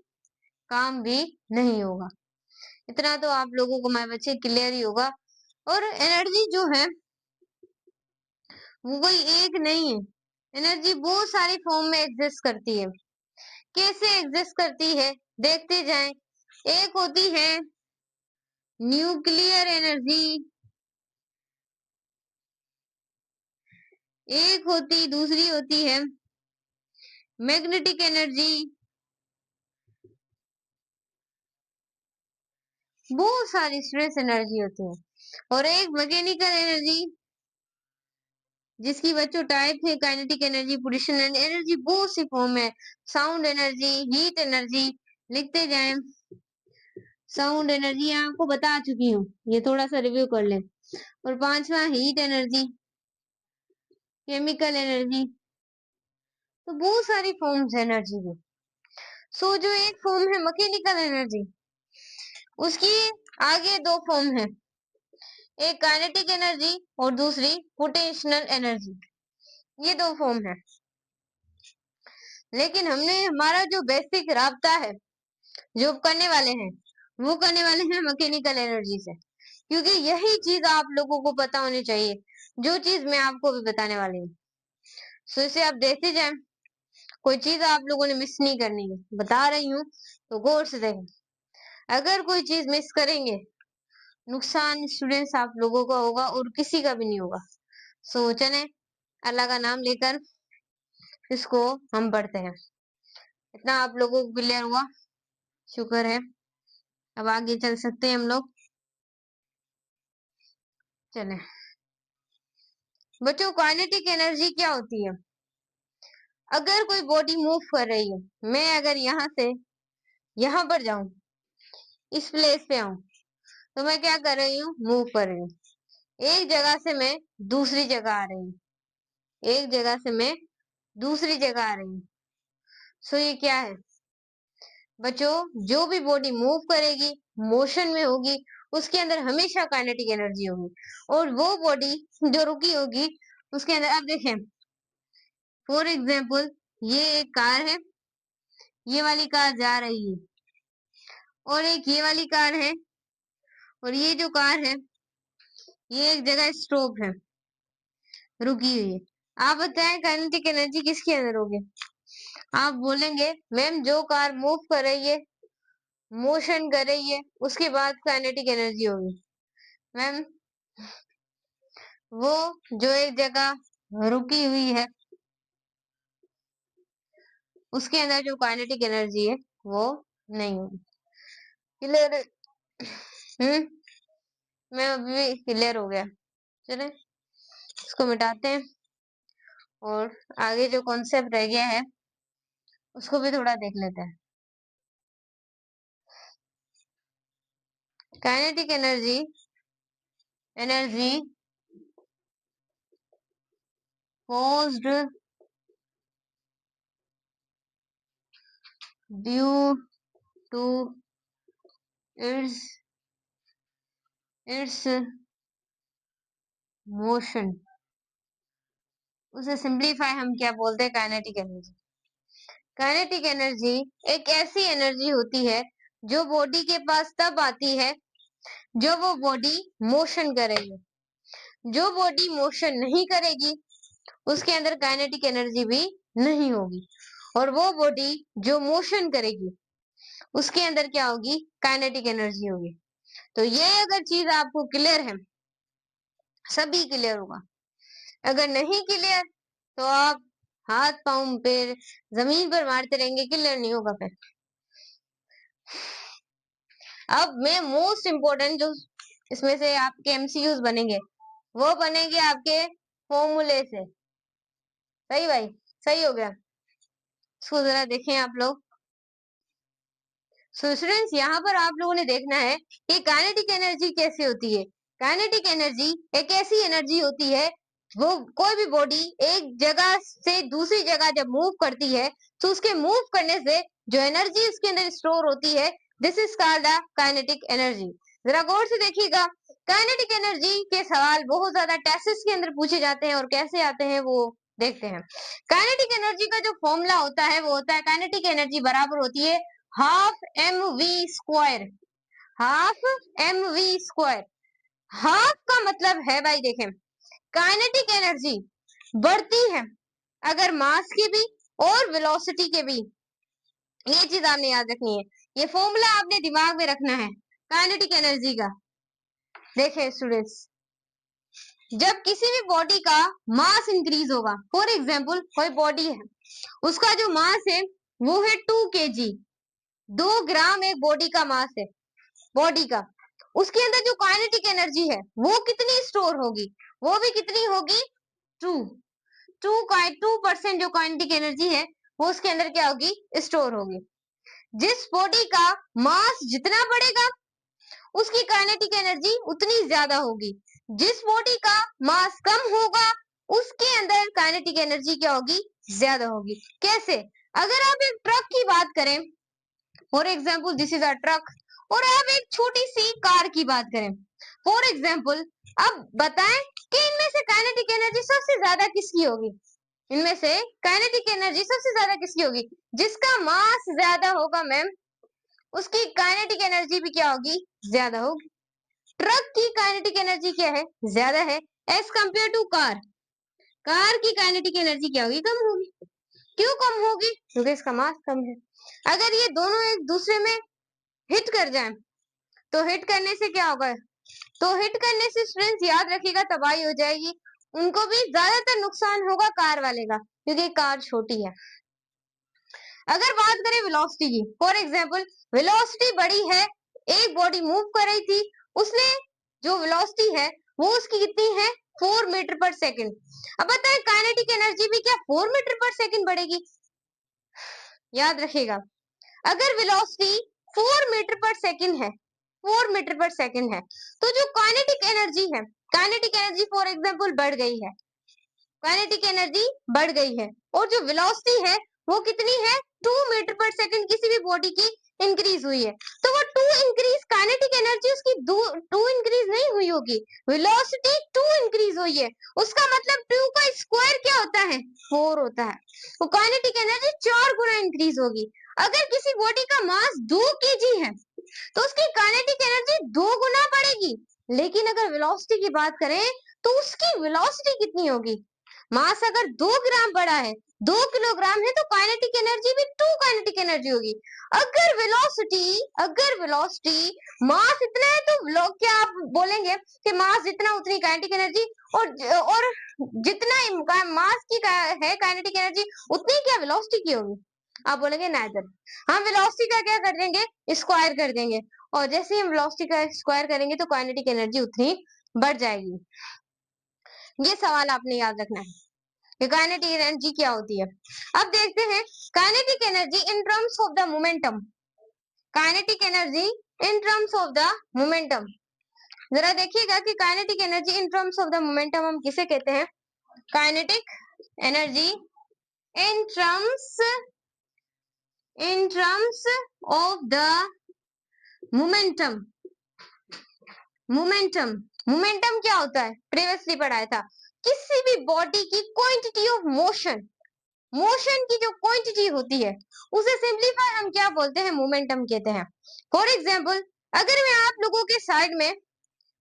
काम भी नहीं होगा। इतना तो आप लोगों को मेरे बच्चे क्लियर ही होगा। और एनर्जी जो है वो कोई एक नहीं है, एनर्जी बहुत सारी फॉर्म में एग्जिस्ट करती है। कैसे एग्जिस्ट करती है देखते जाएं। एक होती है न्यूक्लियर एनर्जी, दूसरी होती है मैग्नेटिक एनर्जी, बहुत सारी स्ट्रेस एनर्जी होती है, और एक मैकेनिकल एनर्जी, जिसकी बच्चों टाइप है काइनेटिक एनर्जी, पोटेंशियल एनर्जी, बहुत सी फॉर्म है। साउंड एनर्जी, हीट एनर्जी, लिखते जाएं। साउंड एनर्जी आपको बता चुकी हूँ, ये थोड़ा सा रिव्यू कर लें। और 5वां हीट एनर्जी, केमिकल एनर्जी। तो बहुत सारी फॉर्म्स एनर्जी की। सो जो एक फॉर्म है मैकेनिकल एनर्जी, उसकी आगे 2 फॉर्म है, एक काइनेटिक एनर्जी और दूसरी पोटेंशियल एनर्जी। ये 2 फॉर्म है। लेकिन हमने हमारा जो बेसिक राब्ता है जो करने वाले हैं, वो करने वाले हैं मैकेनिकल एनर्जी से, क्योंकि यही चीज आप लोगों को पता होनी चाहिए, जो चीज मैं आपको भी बताने वाली हूँ। सो इसे आप देखते जाएं, कोई चीज आप लोगों ने मिस नहीं करनी है, बता रही हूँ तो गौर से देखें। अगर कोई चीज मिस करेंगे, नुकसान स्टूडेंट्स आप लोगों का होगा और किसी का भी नहीं होगा। सो चले, अल्लाह का नाम लेकर इसको हम पढ़ते हैं। इतना आप लोगों को क्लियर हुआ, शुक्र है। अब आगे चल सकते हैं हम लोग। चले बच्चों, काइनेटिक एनर्जी क्या होती है? अगर कोई बॉडी मूव कर रही है, मैं अगर यहाँ से यहाँ पर जाऊं, इस प्लेस पे आऊं, तो मैं क्या कर रही हूँ? मूव कर रही हूँ। एक जगह से मैं दूसरी जगह आ रही हूँ, एक जगह से मैं दूसरी जगह आ रही हूँ। सो ये क्या है बच्चों, जो भी बॉडी मूव करेगी, मोशन में होगी, उसके अंदर हमेशा काइनेटिक एनर्जी होगी। और वो बॉडी जो रुकी होगी उसके अंदर, अब देखें फॉर एग्जाम्पल ये एक कार है, ये वाली कार जा रही है, और एक ये वाली कार है, और ये जो कार है ये एक जगह स्टॉप है, रुकी हुई है। आप बताएं काइनेटिक एनर्जी किसके अंदर होगी? आप बोलेंगे मैम जो कार मूव कर रही है, मोशन कर रही है, उसके बाद काइनेटिक एनर्जी होगी। मैम वो जो एक जगह रुकी हुई है उसके अंदर जो काइनेटिक एनर्जी है वो नहीं होगी। क्लियर? हम्म मैं अभी भी क्लियर हो गया। चले इसको मिटाते हैं और आगे जो कॉन्सेप्ट रह गया है उसको भी थोड़ा देख लेते हैं। Kinetic energy caused due to its motion. उसे सिंप्लीफाई हम क्या बोलते हैं? Kinetic energy. काइनेटिक एनर्जी एक ऐसी एनर्जी होती है जो बॉडी के पास तब आती है जो वो बॉडी मोशन करेगी। जो बॉडी मोशन नहीं करेगी उसके अंदर काइनेटिक एनर्जी भी नहीं होगी, और वो बॉडी जो मोशन करेगी उसके अंदर क्या होगी? काइनेटिक एनर्जी होगी। तो ये अगर चीज आपको क्लियर है, सभी क्लियर होगा। अगर नहीं क्लियर तो आप हाथ पांव पैर जमीन पर मारते रहेंगे, क्लियर नहीं होगा फिर। अब मैं मोस्ट इम्पोर्टेंट जो इसमें से आपके एमसीक्यूज बनेंगे वो बनेंगे आपके फॉर्मूले से। सही भाई? सही हो गया? इसको जरा देखें आप लोग। सो स्टूडेंट्स यहाँ पर आप लोगों ने देखना है कि काइनेटिक एनर्जी कैसे होती है। काइनेटिक एनर्जी एक ऐसी एनर्जी होती है, वो कोई भी बॉडी एक जगह से दूसरी जगह जब मूव करती है तो उसके मूव करने से जो एनर्जी उसके अंदर स्टोर होती है, this is called the kinetic energy. जरा गौर से देखिएगा, काइनेटिक एनर्जी के सवाल बहुत ज्यादा टेस्ट्स के अंदर पूछे जाते हैं, और कैसे आते हैं वो देखते हैं। काइनेटिक एनर्जी का जो फॉर्मूला होता है वो होता है, काइनेटिक एनर्जी बराबर होती है half M V square. Half M V square. Half का मतलब है भाई देखें, काइनेटिक एनर्जी बढ़ती है अगर मास की भी और वेलोसिटी के भी। ये चीज आपने याद रखनी है, ये फॉर्मूला आपने दिमाग में रखना है काइनेटिक एनर्जी का। देखें स्टूडेंट्स, जब किसी भी बॉडी का मास इंक्रीज होगा, फॉर एग्जाम्पल कोई बॉडी है, उसका जो मास है वो है 2 kg, 2 ग्राम एक बॉडी का मास है बॉडी का। उसके अंदर जो काइनेटिक एनर्जी है वो कितनी स्टोर होगी? वो भी कितनी होगी? 2% जो काइनेटिक एनर्जी है वो उसके अंदर क्या होगी? स्टोर होगी। जिस बॉडी का मास जितना बढ़ेगा उसकी काइनेटिक एनर्जी उतनी ज्यादा होगी। जिस बॉडी का मास कम होगा उसके अंदर काइनेटिक एनर्जी क्या होगी? ज्यादा होगी। कैसे? अगर आप एक ट्रक की बात करें, for example this is a truck, और आप एक छोटी सी कार की बात करें फॉर एग्जाम्पल, अब बताएं कि इनमें से काइनेटिक एनर्जी सबसे ज्यादा किसकी होगी? इनमें से काइनेटिक एनर्जी सबसे ज्यादा किसकी होगी? जिसका मास ज्यादा होगा मैम उसकी काइनेटिक एनर्जी भी क्या होगी? ज्यादा होगी। ट्रक की काइनेटिक एनर्जी क्या है? ज्यादा है as compared to car. Car की काइनेटिक एनर्जी क्या होगी? कम होगी। क्यों कम होगी? क्योंकि इसका मास कम है। अगर ये दोनों एक दूसरे में हिट कर जाएं तो हिट करने से क्या होगा? तो हिट करने से स्टूडेंट्स याद रखिएगा तबाही हो जाएगी। उनको भी ज्यादातर नुकसान होगा कार वाले का, क्योंकि कार छोटी है। अगर बात करें वेलोसिटी की, फॉर एग्जाम्पल वेलोसिटी बड़ी है, एक बॉडी मूव कर रही थी, उसने जो वेलोसिटी है वो उसकी कितनी है? 4 मीटर पर सेकंड। अब बताएं काइनेटिक एनर्जी भी क्या 4 मीटर पर सेकंड बढ़ेगी? याद रखिएगा, अगर वेलोसिटी 4 मीटर पर सेकंड है, 4 मीटर पर सेकंड है, तो जो काइनेटिक एनर्जी है, काइनेटिक एनर्जी फॉर एग्जाम्पल बढ़ गई है, काइनेटिक एनर्जी बढ़ गई है, और जो वेलोसिटी है वो कितनी है, 2 मीटर पर सेकंड किसी भी बॉडी की इंक्रीज हुई है, तो वो 2 इंक्रीज काइनेटिक एनर्जी उसकी 2 इंक्रीज नहीं हुई होगी, वेलोसिटी 2 इंक्रीज हुई है, उसका मतलब 2 का स्क्वायर क्या होता है, 4 होता है, वो काइनेटिक एनर्जी 4 गुना इंक्रीज होगी। अगर किसी बॉडी का मास 2 केजी है तो उसकी काइनेटिक एनर्जी 2 गुना बढ़ेगी, लेकिन अगर वेलोसिटी की बात करें तो उसकी वेलोसिटी कितनी होगी, मास अगर 2 ग्राम बड़ा है, 2 किलोग्राम है, तो काइनेटिक एनर्जी भी 2 काइनेटिक एनर्जी होगी। अगर वेलोसिटी मास इतना है तो लोग क्या आप बोलेंगे कि मास जितना उतनी काइनेटिक एनर्जी, और जितना मास की है काइनेटिक एनर्जी उतनी क्या वेलोसिटी की होगी, आप बोलेंगे नाइदर। हम वेलोसिटी का क्या कर देंगे, स्क्वायर कर देंगे, और जैसे ही हम वेलोसिटी का स्क्वायर करेंगे तो काइनेटिक एनर्जी उतनी बढ़ जाएगी। ये सवाल आपने याद रखना है कि काइनेटिक एनर्जी क्या होती है। अब देखते हैं kinetic energy in terms of the momentum. Kinetic energy in terms of the momentum, जरा देखिएगा कि kinetic energy in terms of the momentum हम किसे कहते हैं। Kinetic energy in terms of the momentum. Momentum क्या होता है, प्रीवियसली पढ़ाया था, किसी भी बॉडी की क्वांटिटी ऑफ मोशन की जो क्वांटिटी होती है उसे सिंपलीफाई हम क्या बोलते हैं, मोमेंटम कहते हैं। फॉर एग्जाम्पल, अगर मैं आप लोगों के साइड में,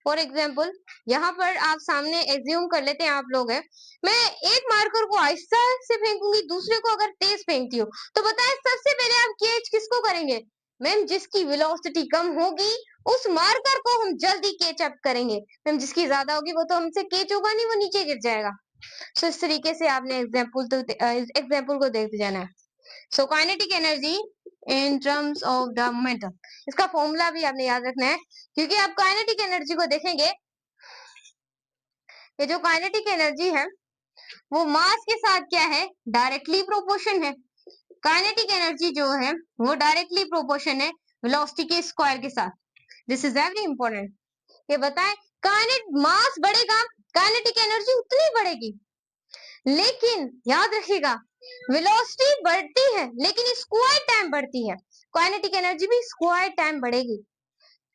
फॉर एग्जाम्पल यहाँ पर आप सामने एज्यूम कर लेते हैं आप लोग हैं, मैं एक मार्कर को आहिस्ता से फेंकूंगी, दूसरे को अगर तेज फेंकती हूँ, तो बताएं सबसे पहले आप कैच किसको करेंगे, मैम जिसकी वेलोसिटी कम होगी उस मार्कर को हम जल्दी कैच अप करेंगे, मैम जिसकी ज्यादा होगी वो तो हमसे कैच होगा नहीं, वो नीचे गिर जाएगा। सो इस तरीके से आपने एग्जाम्पल को देखते जाना है। So kinetic energy in terms of the momentum, इसका फॉर्मूला भी आपने याद रखना है, क्योंकि आप काइनेटिक एनर्जी को देखेंगे, ये जो काइनेटिक एनर्जी है वो मास के साथ क्या है, डायरेक्टली प्रोपोर्शन है। काइनेटिक एनर्जी जो है वो डायरेक्टली प्रोपोर्शन है वेलोसिटी के स्क्वायर के साथ। This is very important. ये बताएं, मास बढ़ेगा काइनेटिक एनर्जी उतनी बढ़ेगी, लेकिन याद रखिएगा वेलोसिटी बढ़ती है लेकिन स्क्वायर टाइम बढ़ती है, काइनेटिक एनर्जी भी स्क्वायर टाइम बढ़ेगी,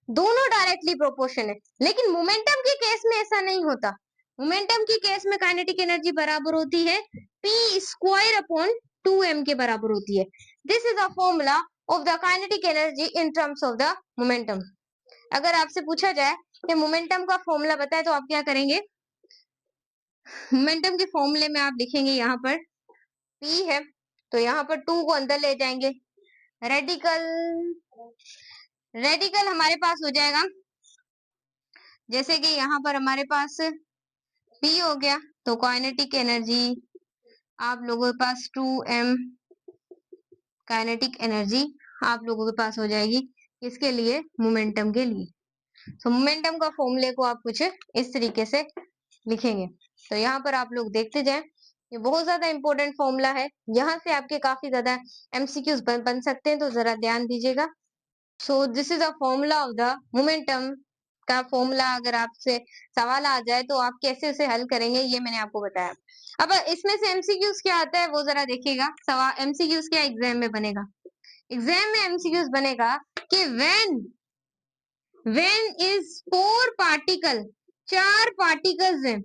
दोनों डायरेक्टली प्रोपोर्शन है। लेकिन मोमेंटम के केस में ऐसा नहीं होता, मोमेंटम के केस में काइनेटिक एनर्जी बराबर होती है p स्क्वायर अपॉन 2m के बराबर होती है। This is a formula of the kinetic energy in terms of the momentum. अगर आपसे पूछा जाए कि मोमेंटम का फॉर्मूला बताए तो आप क्या करेंगे, मोमेंटम के फॉर्मूले में आप लिखेंगे यहाँ पर p है तो यहाँ पर 2 को अंदर ले जाएंगे, रेडिकल हमारे पास हो जाएगा, जैसे कि यहाँ पर हमारे पास p हो गया तो काइनेटिक एनर्जी आप लोगों के पास 2m काइनेटिक एनर्जी आप लोगों के पास हो जाएगी, किसके लिए, मोमेंटम के लिए। तो मोमेंटम का फॉर्मूले को आप कुछ इस तरीके से लिखेंगे। तो यहाँ पर आप लोग देखते जाएं, ये बहुत ज्यादा इंपॉर्टेंट फॉर्मूला है, यहाँ से आपके काफी ज्यादा एमसीक्यूज बन सकते हैं, तो जरा ध्यान दीजिएगा। So this is a formula of the momentum का फॉर्मूला, अगर आपसे सवाल आ जाए तो आप कैसे उसे हल करेंगे ये मैंने आपको बताया। अब इसमें से एमसीक्यूज क्या आता है वो जरा देखिएगा, सवाल एमसीक्यूज क्या एग्जाम में बनेगा, एग्जाम में एमसीक्यूज बनेगा कि व्हेन इज 4 पार्टिकल, 4 पार्टिकल्स हैं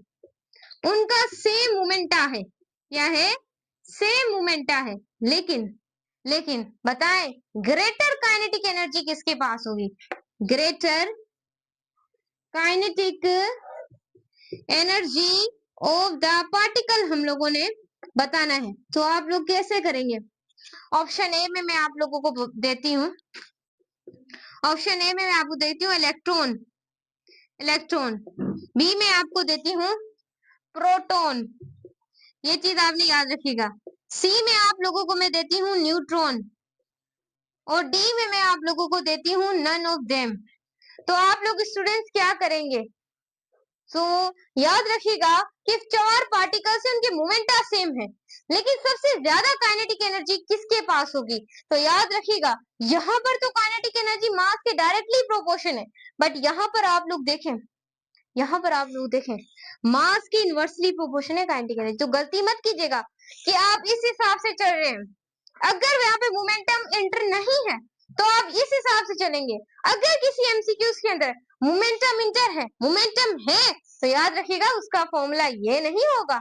उनका सेम मोमेंटा है, क्या है, सेम मोमेंटा है, लेकिन बताएं ग्रेटर काइनेटिक एनर्जी किसके पास होगी, greater kinetic energy of the particle हम लोगों ने बताना है। तो आप लोग कैसे करेंगे, ऑप्शन ए में मैं आप लोगों को देती हूँ, ऑप्शन ए में मैं आपको देती हूँ इलेक्ट्रॉन, बी में आपको देती हूँ प्रोटॉन, ये चीज आपने याद रखिएगा, सी में आप लोगों को मैं देती हूँ न्यूट्रॉन, और डी में मैं आप लोगों को देती हूँ नन ऑफ देम। तो आप लोग स्टूडेंट्स क्या करेंगे, याद रखिएगा कि 4 पार्टिकल्स हैं उनके मोमेंटा सेम है, लेकिन सबसे ज्यादा काइनेटिक एनर्जी किसके पास होगी, तो याद रखिएगा यहाँ पर तो काइनेटिक एनर्जी मास के डायरेक्टली प्रोपोर्शन है, बट यहाँ पर आप लोग देखें, मास की इनवर्सली प्रोपोर्शन है काइनेटिक एनर्जी। तो गलती मत कीजिएगा कि आप इस हिसाब से चल रहे हैं अगर यहाँ पे मोमेंटम एंटर नहीं है तो आप इस हिसाब से चलेंगे। अगर किसी एमसीक्यूज के अंदर मोमेंटम इंटर है, मोमेंटम है, तो याद रखिएगा उसका फॉर्मूला ये नहीं होगा,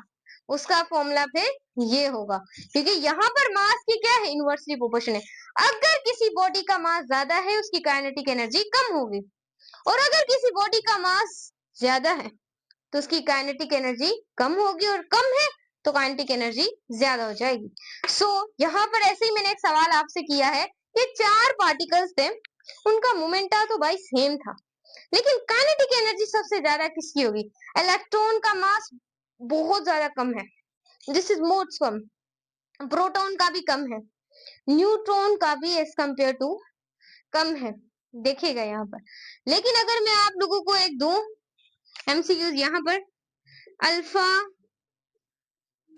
उसका फॉर्मूला फिर ये होगा, क्योंकि यहाँ पर मास की क्या है, इनवर्सली प्रोपोर्शन है। अगर किसी बॉडी का मास ज्यादा है उसकी काइनेटिक एनर्जी कम होगी, और अगर किसी बॉडी का मास ज्यादा है तो उसकी काइनेटिक एनर्जी कम होगी, और कम है तो काइनेटिक एनर्जी ज्यादा हो जाएगी। यहाँ पर ऐसे ही मैंने एक सवाल आपसे किया है कि 4 पार्टिकल्स थे, उनका मोमेंटा तो भाई सेम था, लेकिन काइनेटिक एनर्जी सबसे ज्यादा किसकी होगी? इलेक्ट्रॉन का मास बहुत ज्यादा कम है, this is most come, proton का भी कम है, न्यूट्रॉन का भी एज कंपेयर टू कम है, देखिएगा यहाँ पर। लेकिन अगर मैं आप लोगों को एक दूं एमसीक्यूज यहाँ पर, अल्फा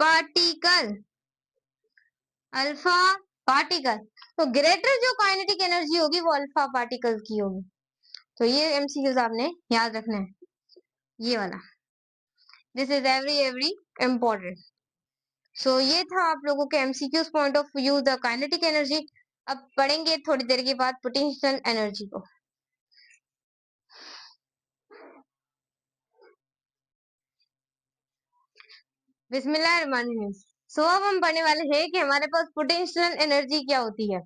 पार्टिकल, अल्फा पार्टिकल, तो ग्रेटर जो काइनेटिक एनर्जी होगी वो अल्फा पार्टिकल की होगी। तो ये एमसीक्यूज आपने याद रखना है, ये वाला, दिस इज एवरी इम्पोर्टेंट। ये था आप लोगों के MCQs point of view the kinetic energy. अब पढ़ेंगे थोड़ी देर के बाद पोटेंशियल एनर्जी को। बिस्मिल्लाहिर्रहमानिर्रहीम। अब हम पढ़ने वाले हैं कि हमारे पास पोटेंशियल एनर्जी क्या होती है।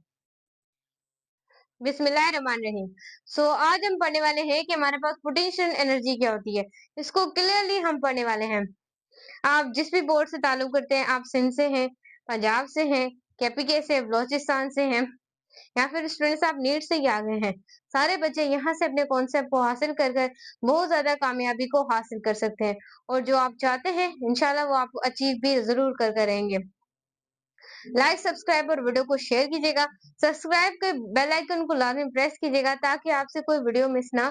बिस्मिल्लाहिर्रहमानिर्रहीम। आज हम पढ़ने वाले हैं कि हमारे पास पोटेंशियल एनर्जी क्या होती है, इसको क्लियरली हम पढ़ने वाले हैं। आप जिस भी बोर्ड से ताल्लुक करते हैं, आप सिंध से हैं, पंजाब से हैं, केपीके से, बलोचिस्तान से हैं, या फिर स्टूडेंट्स आप नीट से ही आ गए हैं, सारे बच्चे यहाँ से अपने कॉन्सेप्ट को हासिल कर कर बहुत ज्यादा कामयाबी को हासिल कर सकते हैं, और जो आप चाहते हैं इंशाल्लाह वो आप अचीव भी जरूर कर करेंगे। लाइक, सब्सक्राइब और वीडियो को शेयर कीजिएगा। सब्सक्राइब के बेल आइकन को लाजमी प्रेस कीजिएगा ताकि आपसे कोई वीडियो मिस ना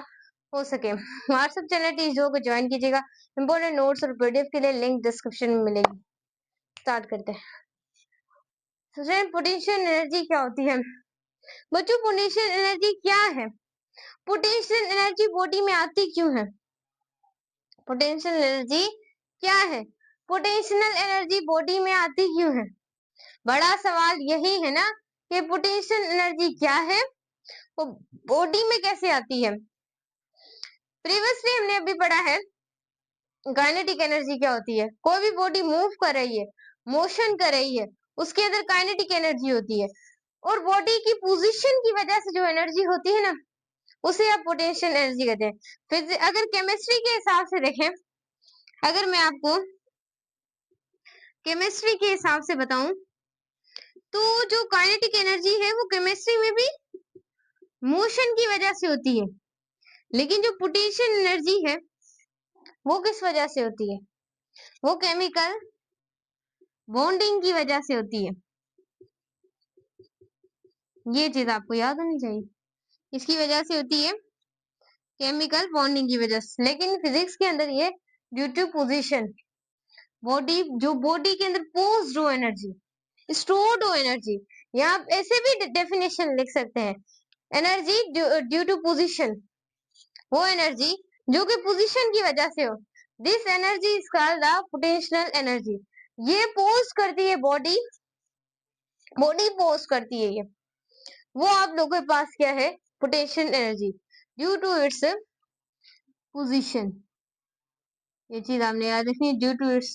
हो सके। व्हाट्सएप चैनल टीचरों को ज्वाइन कीजिएगा। इंपोर्टेंट नोट्स और पीडीएफ के लिए लिंक डिस्क्रिप्शन में मिलेगी। स्टार्ट करते हैं। पोटेंशियल एनर्जी क्या होती है बच्चों? पोटेंशियल एनर्जी क्या है? पोटेंशियल एनर्जी बॉडी में आती क्यों है? पोटेंशियल एनर्जी क्या है? पोटेंशियल एनर्जी बॉडी में आती क्यों है? बड़ा सवाल यही है ना कि पोटेंशियल एनर्जी क्या है, वो बॉडी में कैसे आती है। प्रीवियसली हमने अभी पढ़ा है काइनेटिक एनर्जी क्या होती है। कोई भी बॉडी मूव कर रही है, मोशन कर रही है, उसके अंदर काइनेटिक एनर्जी होती है, और बॉडी की पोजीशन की वजह से जो एनर्जी होती है ना, उसे आप पोटेंशियल एनर्जी कहते हैं। फिर अगर केमिस्ट्री के हिसाब से देखें, अगर मैं आपको केमिस्ट्री के हिसाब से बताऊं तो जो काइनेटिक एनर्जी है वो केमिस्ट्री में भी मोशन की वजह से होती है, लेकिन जो पोटेंशियल एनर्जी है वो किस वजह से होती है? वो केमिकल बॉन्डिंग की वजह से होती है। ये चीज आपको याद होनी चाहिए, इसकी वजह से होती है, केमिकल बॉन्डिंग की वजह से। लेकिन फिजिक्स के अंदर ये ड्यू टू पोजिशन, बॉडी जो बॉडी के अंदर पोज्ड हो एनर्जी, स्टोर्ड हो एनर्जी, या आप ऐसे भी डेफिनेशन लिख सकते हैं, एनर्जी ड्यू टू पोजिशन, वो एनर्जी जो कि पोजीशन की वजह से हो, this energy is called the potential energy. ये पोज करती है बॉडी, बॉडी पोज करती है, ये वो आप लोगों के पास क्या है, potential energy due to its position. ये चीज आपने याद रखनी है, ड्यू टू इट्स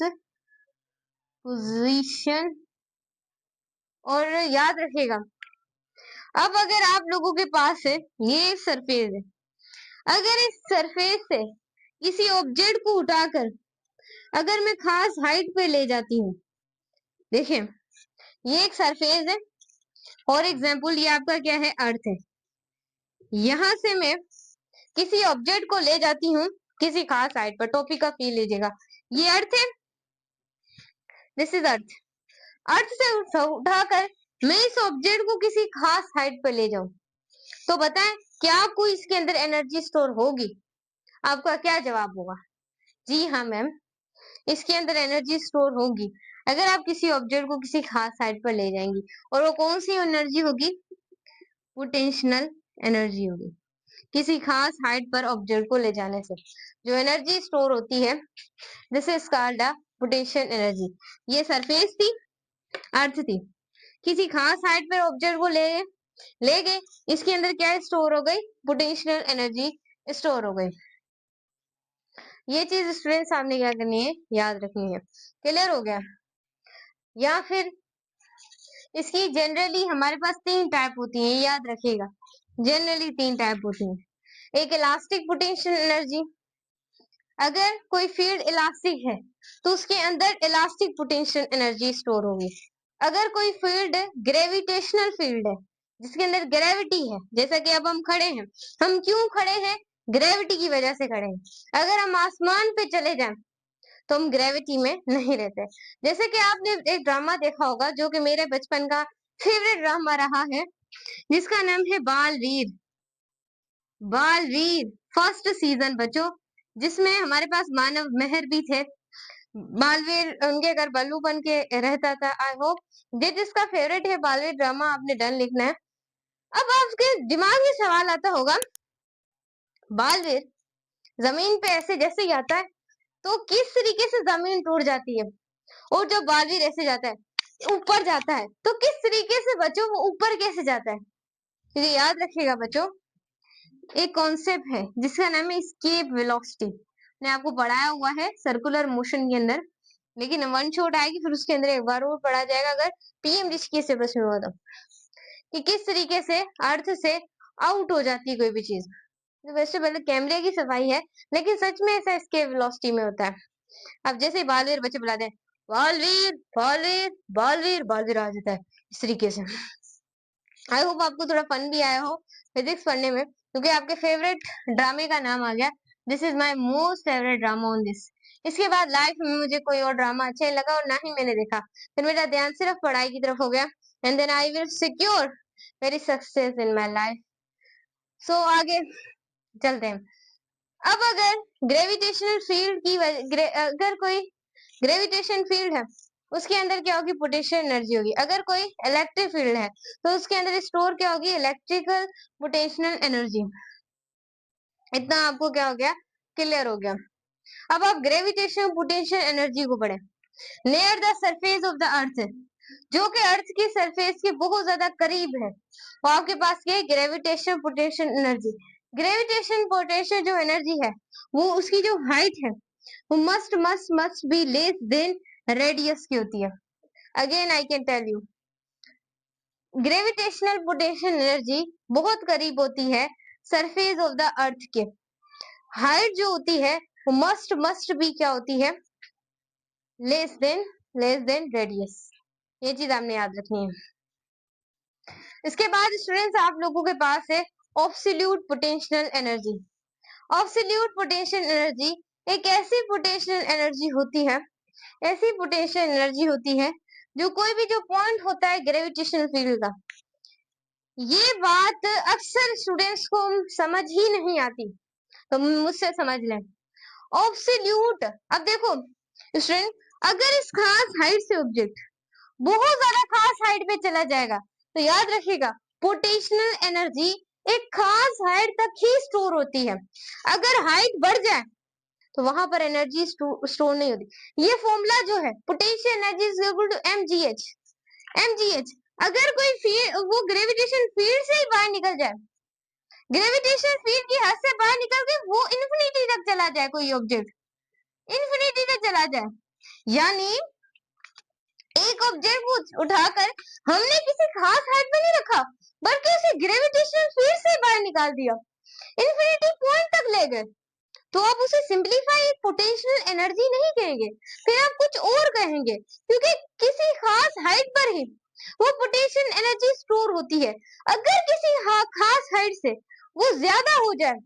पोजीशन। और याद रखिएगा, अब अगर आप लोगों के पास है ये सरफेस है, अगर इस सरफेस से किसी ऑब्जेक्ट को उठाकर अगर मैं खास हाइट पे ले जाती हूँ, देखिए ये एक सरफेस है, फॉर एग्जाम्पल ये आपका क्या है, अर्थ है, यहां से मैं किसी ऑब्जेक्ट को ले जाती हूँ किसी खास हाइट पर, टॉपी का फील लीजिएगा, ये अर्थ है, दिस इज अर्थ। अर्थ से उठाकर मैं इस ऑब्जेक्ट को किसी खास हाइट पर ले जाऊं, तो बताएं क्या कोई इसके अंदर एनर्जी स्टोर होगी? आपका क्या जवाब होगा? जी हाँ मैम, इसके अंदर एनर्जी स्टोर होगी। अगर आप किसी ऑब्जेक्ट को किसी खास हाइट पर ले जाएंगी, और वो कौन सी एनर्जी होगी? पोटेंशियल एनर्जी होगी। किसी खास हाइट पर ऑब्जेक्ट को ले जाने से जो एनर्जी स्टोर होती है, this is called the potential energy. ये सरफेस थी, अर्थ थी, किसी खास हाइट पे ऑब्जेक्ट को ले गए, इसके अंदर क्या स्टोर हो गई, पोटेंशियल एनर्जी स्टोर हो गई। ये चीज स्टूडेंट सामने क्या करनी है, याद रखनी है। क्लियर हो गया? या फिर इसकी जनरली हमारे पास 3 टाइप होती है, याद रखिएगा। जनरली 3 टाइप होती है। एक इलास्टिक पोटेंशियल एनर्जी, अगर कोई फील्ड इलास्टिक है तो उसके अंदर इलास्टिक पोटेंशियल एनर्जी स्टोर होगी। अगर कोई फील्ड ग्रेविटेशनल फील्ड है जिसके अंदर ग्रेविटी है, जैसा कि अब हम खड़े हैं, हम क्यों खड़े हैं, ग्रेविटी की वजह से खड़े हैं। अगर हम आसमान पे चले जाएं तो हम ग्रेविटी में नहीं रहते। जैसे कि आपने एक ड्रामा देखा होगा जो कि मेरे बचपन का फेवरेट ड्रामा रहा है, जिसका नाम है बालवीर। बालवीर फर्स्ट सीजन बच्चों, जिसमें हमारे पास मानव मेहर भी थे। बालवीर उनके घर बल्लू बन के रहता था। आई होप जिसका फेवरेट है बालवीर ड्रामा, आपने डन लिखना है। अब आपके दिमाग में सवाल आता होगा, बालवीर जमीन पे ऐसे जैसे ही आता है तो किस तरीके से जमीन टूट जाती है, और जब बालवीर ऐसे जाता है ऊपर जाता है तो किस तरीके से बच्चों वो ऊपर कैसे जाता है। तो ये याद रखिएगा बच्चों, एक कॉन्सेप्ट है जिसका नाम है एस्केप वेलोसिटी। मैंने आपको पढ़ाया हुआ है सर्कुलर मोशन के अंदर, लेकिन वन शॉट आएगी फिर उसके अंदर एक बार और पढ़ा जाएगा अगर पीएम ऋषिकेश से प्रश्न हुआ तो, कि किस तरीके से अर्थ से आउट हो जाती है कोई भी चीज। तो वैसे पहले कैमरे की सफाई है, लेकिन सच में ऐसा एस्केप वेलोसिटी में होता है। अब जैसे ही बालवीर बच्चे बुलाते हैं, बालवीर बालवीर बालवीर, बालवीर आ जाता है इस तरीके से। आई होप आपको थोड़ा फन भी आया हो फिजिक्स पढ़ने में, क्योंकि आपके फेवरेट ड्रामे का नाम आ गया। This is my most favourite drama on this. इसके बाद लाइफ में मुझे कोई और ड्रामा अच्छा नहीं लगा और ना ही मैंने देखा। फिर मेरा ध्यान सिर्फ पढ़ाई की तरफ हो गया, and then I will secure very success in my life. So आगे चलते हैं। अब अगर ग्रेविटेशनल फील्ड की अगर कोई ग्रेविटेशन फील्ड है उसके अंदर क्या होगी, पोटेंशियल एनर्जी होगी। अगर कोई इलेक्ट्रिक फील्ड है तो उसके अंदर स्टोर क्या होगी, इलेक्ट्रिकल पोटेंशियल एनर्जी। इतना आपको क्या हो गया, क्लियर हो गया। अब आप ग्रेविटेशनल पोटेंशियल एनर्जी को पढ़े। Near the surface of the earth, जो कि अर्थ की सरफेस के बहुत ज्यादा करीब है, वो आपके पास क्या है, gravitational potential energy. Gravitation potential जो एनर्जी है वो उसकी जो हाइट है वो must be less than radius की होती है। Again I can tell you, gravitational potential energy बहुत करीब होती है सरफेस ऑफ द अर्थ के। हाइट जो होती है वो मस्ट बी क्या होती है, लेस देन रेडियस। ये चीज आपने याद रखनी है। इसके बाद स्टूडेंट्स आप लोगों के पास है absolute potential energy. Absolute potential energy एक ऐसी पोटेंशियल एनर्जी होती है, ऐसी पोटेंशियल एनर्जी होती है जो कोई भी जो पॉइंट होता है ग्रेविटेशनल फील्ड का। ये बात अक्सर स्टूडेंट्स को समझ ही नहीं आती, तो मुझसे समझ लें। ऑब्सोल्यूट, अब देखो स्टूडेंट, अगर इस खास हाइट से ऑब्जेक्ट बहुत ज्यादा खास हाइट पे चला जाएगा तो याद रखिएगा पोटेंशियल एनर्जी एक खास हाइट तक ही स्टोर होती है। अगर हाइट बढ़ जाए तो वहां पर एनर्जी स्टोर नहीं होती। ये फॉर्मूला जो है potential energy is equal to mgh। mgh, अगर कोई फील्ड वो ग्रेविटेशन फील्ड से ही बाहर निकल जाए, ग्रेविटेशन फील्ड की हद से बाहर निकल के वो इन्फिनिटी तक चला जाए, कोई ऑब्जेक्ट इन्फिनिटी तक चला जाए, यानी एक ऑब्जेक्ट को उठाकर हमने किसी खास हाइट पे नहीं रखा बल्कि उसे ग्रेविटेशनल फील्ड से बाहर निकाल दिया, इन्फिनिटी पॉइंट तक ले गए, तो आप उसे सिंपलीफाई पोटेंशियल एनर्जी नहीं कहेंगे, फिर आप कुछ और कहेंगे, क्योंकि किसी खास हाइट पर ही वो पोटेंशियल एनर्जी स्टोर होती है। अगर किसी खास हाइट से वो ज्यादा हो जाए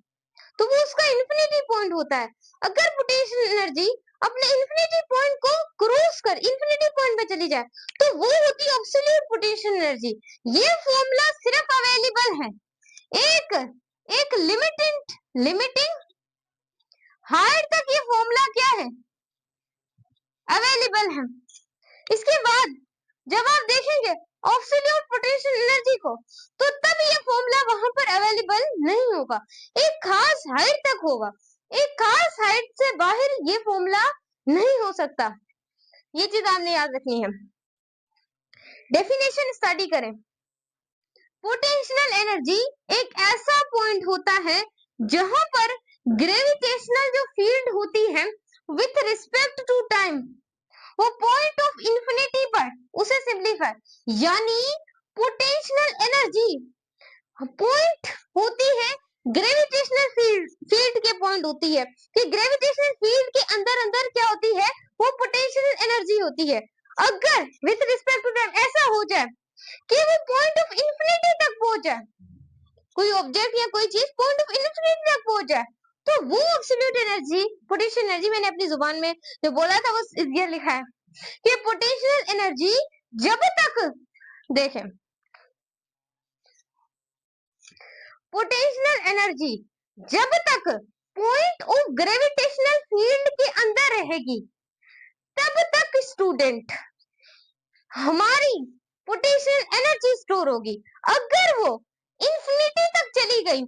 तो वो उसका इन्फिनिटी पॉइंट होता है। अगर पोटेंशियल एनर्जी अपने इन्फिनिटी पॉइंट को क्रॉस कर इन्फिनिटी पॉइंट पे चली जाए तो वो होती है एब्सोल्यूट पोटेंशियल एनर्जी। ये फॉर्मूला सिर्फ अवेलेबल है एक एक लिमिटिंग हाइट तक, ये फॉर्मूला क्या है, अवेलेबल है। इसके बाद जब आप देखेंगे एब्सोल्यूट पोटेंशियल एनर्जी को तो तब ये फॉर्मूला वहां पर अवेलेबल नहीं होगा, एक खास हाइट तक होगा, एक खास हाइट से बाहर ये फॉर्मूला नहीं हो सकता। ये चीज आपने याद रखनी है। डेफिनेशन स्टडी करें। पोटेंशियल एनर्जी एक ऐसा पॉइंट होता है जहां पर ग्रेविटेशनल जो फील्ड होती है विथ रिस्पेक्ट टू टाइम, वो पॉइंट ऑफ इंफिनिटी पर, उसे सिंप्लीफाई, यानी पोटेंशियल एनर्जी पॉइंट होती है ग्रेविटेशनल फील्ड के पॉइंट होती है कि ग्रेविटेशनल फील्ड के अंदर अंदर क्या होती है, वो पोटेंशियल एनर्जी होती है। अगर विथ रिस्पेक्ट टू टाइम ऐसा हो जाए कि वो पॉइंट ऑफ इंफिनिटी तक पहुंच जाए, कोई ऑब्जेक्ट या कोई चीज पॉइंट ऑफ इंफिनिटी तक पहुंच जाए, तो वो एब्सोल्यूट एनर्जी, पोटेंशियल एनर्जी, मैंने अपनी जुबान में जो बोला था वो ये लिखा है कि पोटेंशियल एनर्जी जब तक, देखें, पोटेंशियल एनर्जी जब तक पॉइंट ऑफ ग्रेविटेशनल फील्ड के अंदर रहेगी तब तक स्टूडेंट हमारी पोटेंशियल एनर्जी स्टोर होगी। अगर वो इंफिनिटी तक चली गई,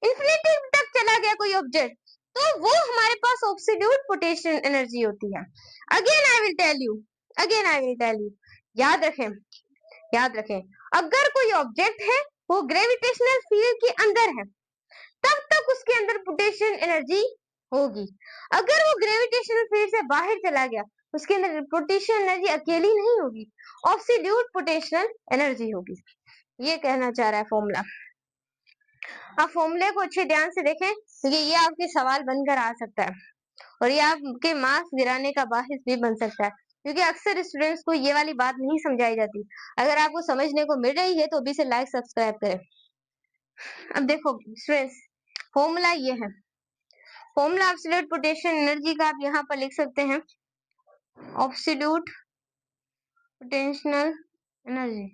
इंफिनिटी तक चला गया कोई ऑब्जेक्ट, तो वो हमारे पास एब्सोल्यूट पोटेंशियल एनर्जी होती है। Again I will tell you, याद रखें, अगर कोई ऑब्जेक्ट है वो ग्रेविटेशनल फील्ड के अंदर है, तब तक उसके अंदर पोटेंशियल एनर्जी होगी। अगर वो ग्रेविटेशनल फील्ड से बाहर चला गया, उसके अंदर पोटेंशियल एनर्जी अकेली नहीं होगी, एब्सोल्यूट पोटेंशियल एनर्जी होगी। ये कहना चाह रहा है फॉर्मूला। आप फॉर्मूले को अच्छे ध्यान से देखें क्योंकि ये आपके सवाल बनकर आ सकता है और ये आपके मार्क्स गिराने का बाहिस भी बन सकता है, क्योंकि अक्सर स्टूडेंट्स को ये वाली बात नहीं समझाई जाती। अगर आपको समझने को मिल रही है तो अभी से लाइक सब्सक्राइब करें। अब देखो स्टूडेंट्स, फॉर्मूला ये है, फॉर्मूला एब्सोल्यूट पोटेंशियल एनर्जी का आप यहाँ पर लिख सकते हैं, एब्सोल्यूट पोटेंशियल एनर्जी,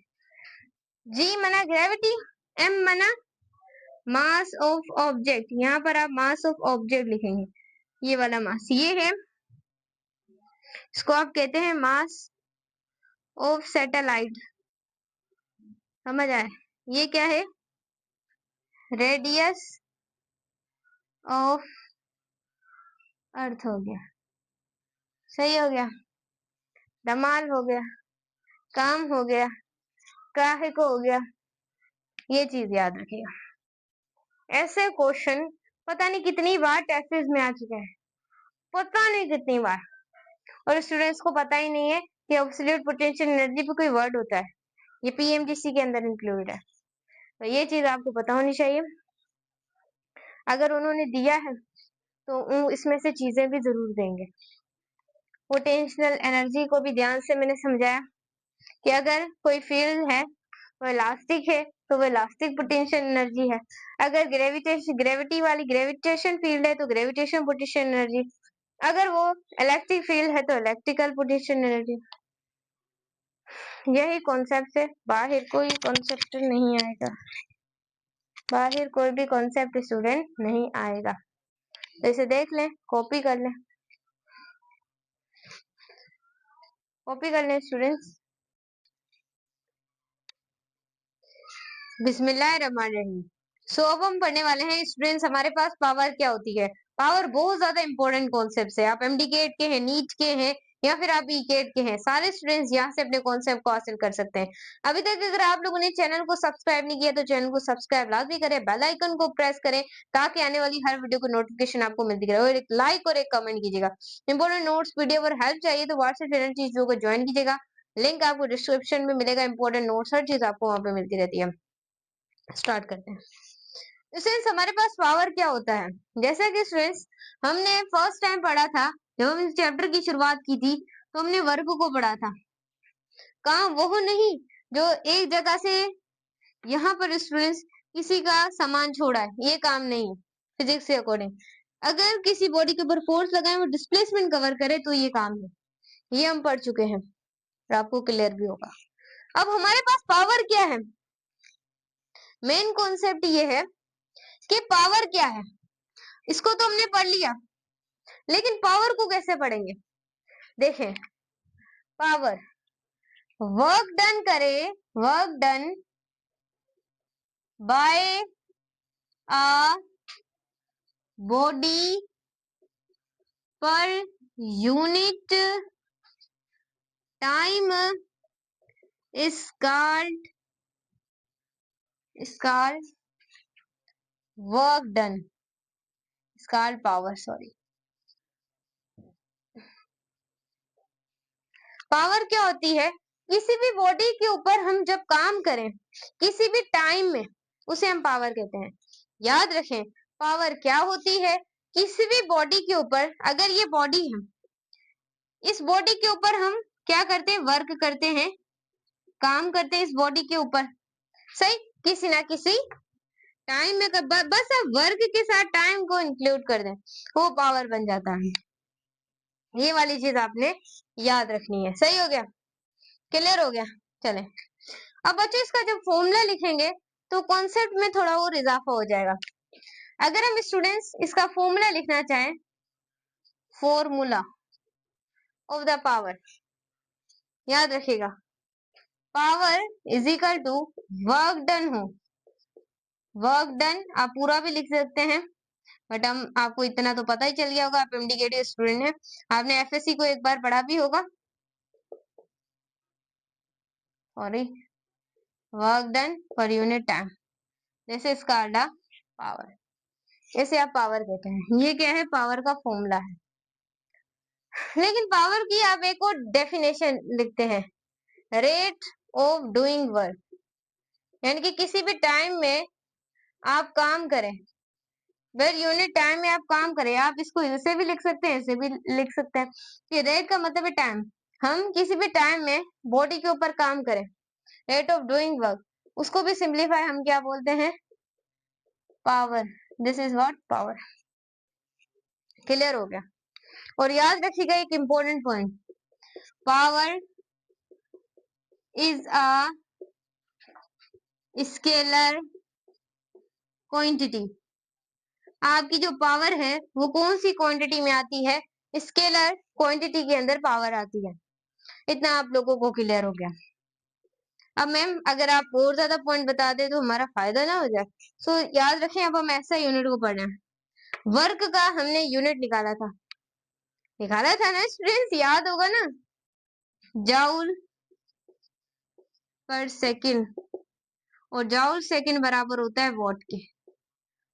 जी मना ग्रेविटी, एम मना मास ऑफ ऑब्जेक्ट, यहाँ पर आप मास ऑफ ऑब्जेक्ट लिखेंगे, ये वाला मास ये है, इसको आप कहते हैं मास ऑफ सैटेलाइट, समझ आए? ये क्या है, रेडियस ऑफ अर्थ हो गया, सही हो गया, धमाल हो गया, काम हो गया, काहे को हो गया, ये चीज याद रखिएगा। ऐसे क्वेश्चन पता नहीं कितनी बार टेस्ट में आ चुके हैं, पता नहीं कितनी बार, और स्टूडेंट्स को पता ही नहीं है कि एब्सोल्यूट पोटेंशियल एनर्जी पे कोई वर्ड होता है, ये पीएमजीसी के अंदर इंक्लूडेड है, तो ये चीज आपको पता होनी चाहिए। अगर उन्होंने दिया है तो इसमें से चीजें भी जरूर देंगे। पोटेंशियल एनर्जी को भी ध्यान से मैंने समझाया कि अगर कोई फील्ड है वो इलास्टिक है तो वो इलास्टिक पोटेंशियल एनर्जी है, अगर ग्रेविटी वाली ग्रेविटेशन फील्ड है तो ग्रेविटेशन पोटेंशियल एनर्जी, अगर वो इलेक्ट्रिक फील्ड है तो इलेक्ट्रिकल पोटेंशियल एनर्जी। यही कॉन्सेप्ट है, बाहर कोई कॉन्सेप्ट नहीं आएगा, बाहर कोई भी कॉन्सेप्ट स्टूडेंट नहीं आएगा, तो इसे देख लें, कॉपी कर लें, स्टूडेंट्स। बिस्मिल्लाहिर्रहमानिर्रहीम। सो अब हम पढ़ने वाले हैं स्टूडेंट्स, हमारे पास पावर क्या होती है। पावर बहुत ज्यादा इंपॉर्टेंट कॉन्सेप्ट है, आप एमडीकेट के हैं, नीट के हैं या फिर आप ईकेट के हैं, सारे स्टूडेंट्स यहाँ से अपने कॉन्सेप्ट को हासिल कर सकते हैं। अभी तक अगर आप लोगों ने चैनल को सब्सक्राइब नहीं किया तो चैनल को सब्सक्राइब लाजमी करें, बेल आइकन को प्रेस करें ताकि आने वाली हर वीडियो को नोटिफिकेशन आपको मिलती रहे, और एक लाइक और एक कमेंट कीजिएगा। इंपॉर्टेंट नोट्स पीडीएफ और हेल्प चाहिए तो व्हाट्सएप चैनल चीजों को ज्वाइन कीजिएगा, लिंक आपको डिस्क्रिप्शन में मिलेगा। इंपॉर्टेंट नोट्स हर चीज आपको वहां पे मिलती रहती है। स्टार्ट करते हैं। स्टूडेंट्स हमारे पास पावर क्या होता है, जैसा कि स्टूडेंट्स हमने फर्स्ट टाइम पढ़ा था, जब हम इस चैप्टर की शुरुआत की थी तो हमने वर्ग को पढ़ा था, कहाँ वो नहीं जो एक जगह से यहाँ पर स्टूडेंट्स किसी का सामान छोड़ा है, ये काम नहीं है फिजिक्स के अकॉर्डिंग। अगर किसी बॉडी के ऊपर फोर्स लगाए वो डिस्प्लेसमेंट कवर करे तो ये काम है, ये हम पढ़ चुके हैं और आपको क्लियर भी होगा। अब हमारे पास पावर क्या है, मेन कॉन्सेप्ट ये है कि पावर क्या है, इसको तो हमने पढ़ लिया, लेकिन पावर को कैसे पढ़ेंगे। देखें, पावर वर्क डन करे, work done by a body per unit time is called work done, is called power, sorry। Power क्या होती है? किसी भी बॉडी के ऊपर हम जब काम करें किसी भी टाइम में, उसे हम पावर कहते हैं। याद रखें, पावर क्या होती है? किसी भी बॉडी के ऊपर, अगर ये बॉडी है, इस बॉडी के ऊपर हम क्या करते हैं? वर्क करते हैं, काम करते हैं इस बॉडी के ऊपर, सही, किसी ना किसी टाइम में बस आप वर्क के साथ टाइम को इंक्लूड कर दें, वो पावर बन जाता है। ये वाली चीज आपने याद रखनी है। सही हो गया? क्लियर हो गया? चले, अब बच्चों इसका जब फॉर्मूला लिखेंगे तो कॉन्सेप्ट में थोड़ा और इजाफा हो जाएगा। अगर हम स्टूडेंट्स इसका फॉर्मूला लिखना चाहें, फॉर्मूला ऑफ द पावर, याद रखिएगा, power is equal to work done हो, वर्क डन आप पूरा भी लिख सकते हैं, बट हम आपको इतना तो पता ही चल गया होगा, आप इंडिकेटिव स्टूडेंट हैं, आपने एफएससी को एक बार पढ़ा भी होगा, sorry, work done per unit time, जैसे इसका आधा पावर, इसे आप पावर कहते हैं। ये क्या है? पावर का फॉर्मूला है। लेकिन पावर की आप एक और डेफिनेशन लिखते हैं, रेट ऑफ डूइंग वर्क, यानी कि किसी भी टाइम में आप काम करें, वेर यूनिट टाइम में आप काम करें, आप इसको ऐसे भी लिख सकते हैं, ऐसे भी लिख सकते हैं कि रेट का मतलब है टाइम, हम किसी भी टाइम में बॉडी के ऊपर काम करें, रेट ऑफ डूइंग वर्क, उसको भी सिंप्लीफाई हम क्या बोलते हैं? Power. This is what? Power. Clear हो गया? और याद रखिएगा एक important point, power is a scalar quantity. आपकी जो पावर है वो कौन सी क्वांटिटी में आती है? स्केलर क्वांटिटी के अंदर पावर आती है। इतना आप लोगों को क्लियर हो गया? अब मैम अगर आप और ज्यादा पॉइंट बता दे तो हमारा फायदा ना हो जाए, सो याद रखें, अब हम ऐसा यूनिट को पढ़ रहे हैं। वर्क का हमने यूनिट निकाला था ना स्टूडेंट्स, याद होगा ना, जाउल पर सेकंड, और जाउल सेकंड बराबर होता है वॉट के,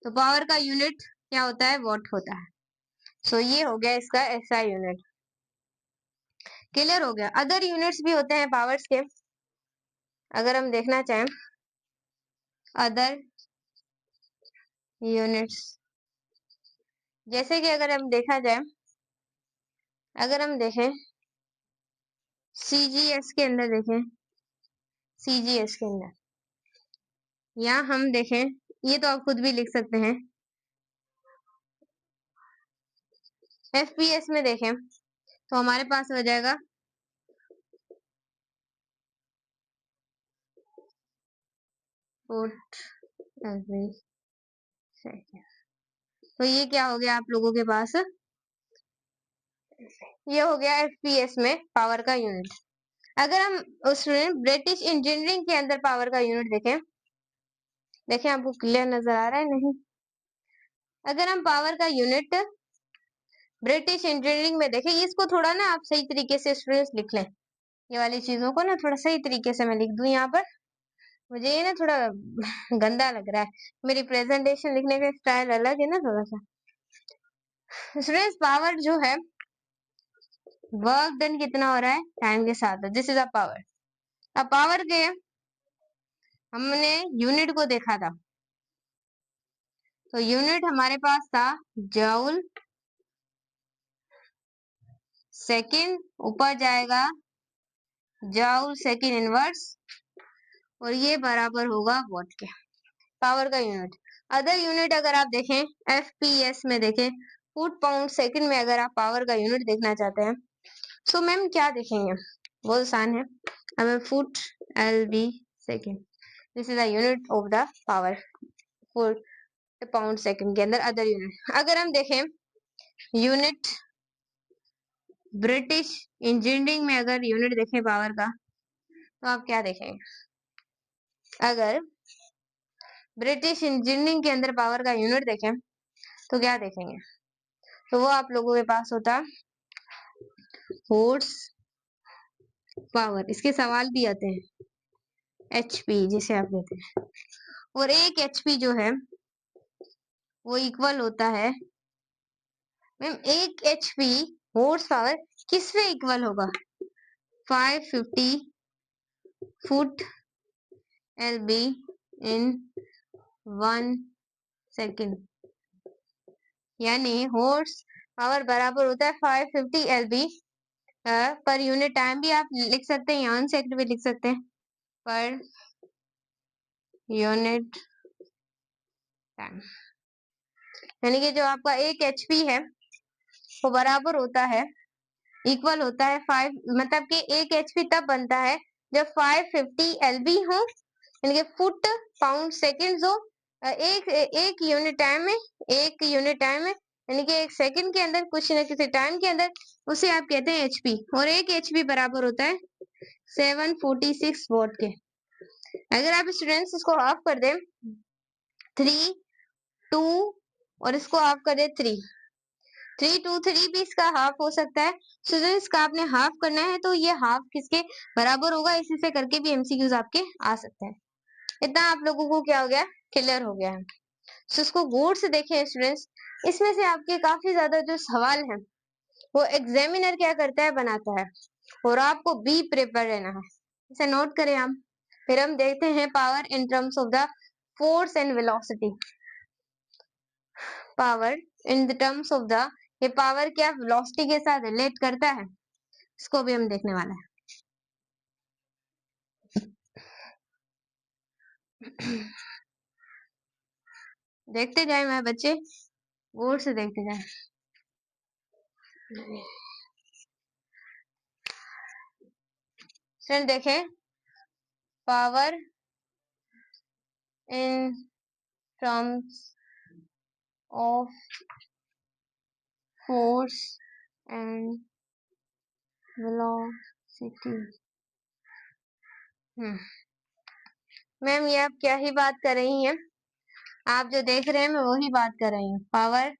तो पावर का यूनिट क्या होता है? वॉट होता है। सो ये हो गया इसका एसआई यूनिट। क्लियर हो गया? अदर यूनिट्स भी होते हैं पावर्स के, अगर हम देखना चाहें अदर यूनिट्स, जैसे कि अगर हम देखा जाए, अगर हम देखें सीजीएस के अंदर, देखें सीजीएस के अंदर, या हम देखें, ये तो आप खुद भी लिख सकते हैं, एफपीएस में देखें तो हमारे पास हो जाएगा फुट एवरी सेकेंड। तो ये क्या हो गया आप लोगों के पास? ये हो गया एफपीएस में पावर का यूनिट। अगर हम स्टूडेंट ब्रिटिश इंजीनियरिंग के अंदर पावर का यूनिट देखें आपको क्लियर नजर आ रहा है? नहीं। अगर हम पावर का यूनिट ब्रिटिश इंजीनियरिंग में देखें, इसको थोड़ा ना आप सही तरीके से स्टूडेंट्स लिख लें, ये वाली चीजों को ना थोड़ा सही तरीके से मैं लिख दूं यहाँ पर, मुझे ये ना थोड़ा गंदा लग रहा है, मेरी प्रेजेंटेशन लिखने का स्टाइल अलग है ना थोड़ा सा। स्टूडेंट्स पावर जो है, वर्क डन कितना हो रहा है टाइम के साथ, दिस इज अ पावर। अब पावर के हमने यूनिट को देखा था, तो यूनिट हमारे पास था जूल सेकंड, ऊपर जाएगा जूल सेकंड इनवर्स, और ये बराबर होगा वॉट के, पावर का यूनिट। अदर यूनिट अगर आप देखें एफपीएस में, देखें फुट पाउंड सेकंड में, अगर आप पावर का यूनिट देखना चाहते हैं तो मैम क्या देखेंगे? बहुत आसान है, हमें foot L B second, this is the unit of the power, foot pound second के अंदर। अदर यूनिट अगर हम देखें, यूनिट ब्रिटिश इंजीनियरिंग में अगर यूनिट देखें पावर का, तो आप क्या देखेंगे? अगर ब्रिटिश इंजीनियरिंग के अंदर पावर का यूनिट देखें तो क्या देखेंगे? तो वो आप लोगों के पास होता हॉर्स पावर। इसके सवाल भी आते हैं, HP जिसे आप कहते हैं, और एक HP जो है वो इक्वल होता है मैम, एक HP हॉर्स पावर किस पे इक्वल होगा? 550 फुट LB इन 1 सेकेंड, यानी हॉर्स पावर बराबर होता है 550 LB पर यूनिट टाइम भी आप लिख सकते हैं, या सेकंड भी लिख सकते हैं, पर यूनिट टाइम। यानी कि जो आपका एक HP है वो बराबर होता है, इक्वल होता है 5, मतलब कि एक HP तब बनता है जब 550 LB हो, यानी कि फुट पाउंड सेकेंड हो, एक यूनिट टाइम में, एक यूनिट टाइम में, यानी कि एक सेकंड के अंदर, कुछ न किसी टाइम के अंदर, उसे आप कहते हैं HP। और एक HP बराबर होता है 746 वॉट के। अगर आप स्टूडेंट्स इसको हाफ कर दें 3 2 और इसको हाफ कर दे 3 3 2 3 भी इसका हाफ हो सकता है। स्टूडेंट्स का आपने हाफ करना है तो ये हाफ किसके बराबर होगा, इसी से करके भी MCQs आपके आ सकते हैं। इतना आप लोगों को क्या हो गया, क्लियर हो गया है। तो इसको गौर से देखें स्टूडेंट्स, इसमें से आपके काफी ज्यादा जो सवाल हैं वो एग्जामिनर क्या करता है, बनाता है, और आपको बी प्रिपेयर रहना है, इसे नोट करें आप। फिर हम देखते हैं power in terms of the force and velocity. Power in the terms of the, ये पावर क्या वेलोसिटी के साथ रिलेट करता है, इसको भी हम देखने वाले हैं। देखते जाए मेरे बच्चे, गौर से देखते जाए। स्टूडेंट देखें, power in terms of force and velocity. Ma'am ये आप क्या ही बात कर रही हैं, आप जो देख रहे हैं मैं वही बात कर रही हूँ, power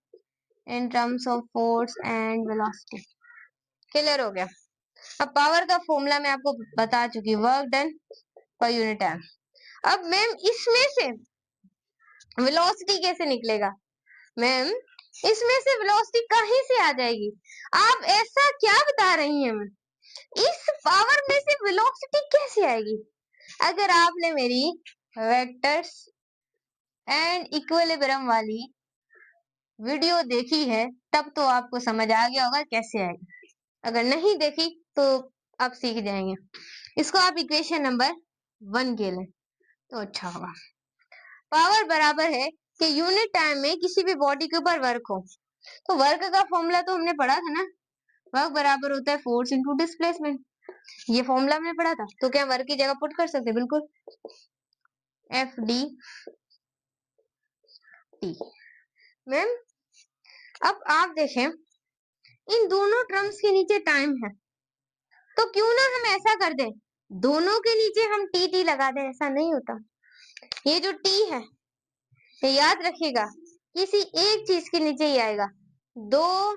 in terms of force and velocity. Clear हो गया? अब पावर का फॉर्मूला मैं आपको बता चुकी, work done per unit time. अब मैम इसमें से वेलोसिटी कैसे निकलेगा? मैम इसमें से वेलोसिटी कहीं से आ जाएगी? आप ऐसा क्या बता रही हैं मैम, इस पावर में से वेलोसिटी कैसे आएगी? अगर आपने मेरी वेक्टर्स एंड इक्विलिब्रियम वाली वीडियो देखी है तब तो आपको समझ आ गया होगा कैसे आएगी, अगर नहीं देखी तो आप सीख जाएंगे। इसको आप इक्वेशन नंबर 1 के लें तो अच्छा होगा। पावर बराबर है कि यूनिट टाइम में किसी भी बॉडी के ऊपर वर्क हो, तो वर्क का फॉर्मूला तो हमने पढ़ा था ना, वर्क बराबर होता है फोर्स इनटू डिस्प्लेसमेंट, ये फॉर्मूला हमने पढ़ा था। तो क्या वर्क की जगह पुट कर सकते? बिल्कुल, FD T। मैम अब आप देखें, इन दोनों टर्म्स के नीचे टाइम है, तो क्यों ना हम ऐसा कर दें, दोनों के नीचे हम TT लगा दें। ऐसा नहीं होता, ये जो T है ये याद रखिएगा किसी एक चीज के नीचे ही आएगा, दो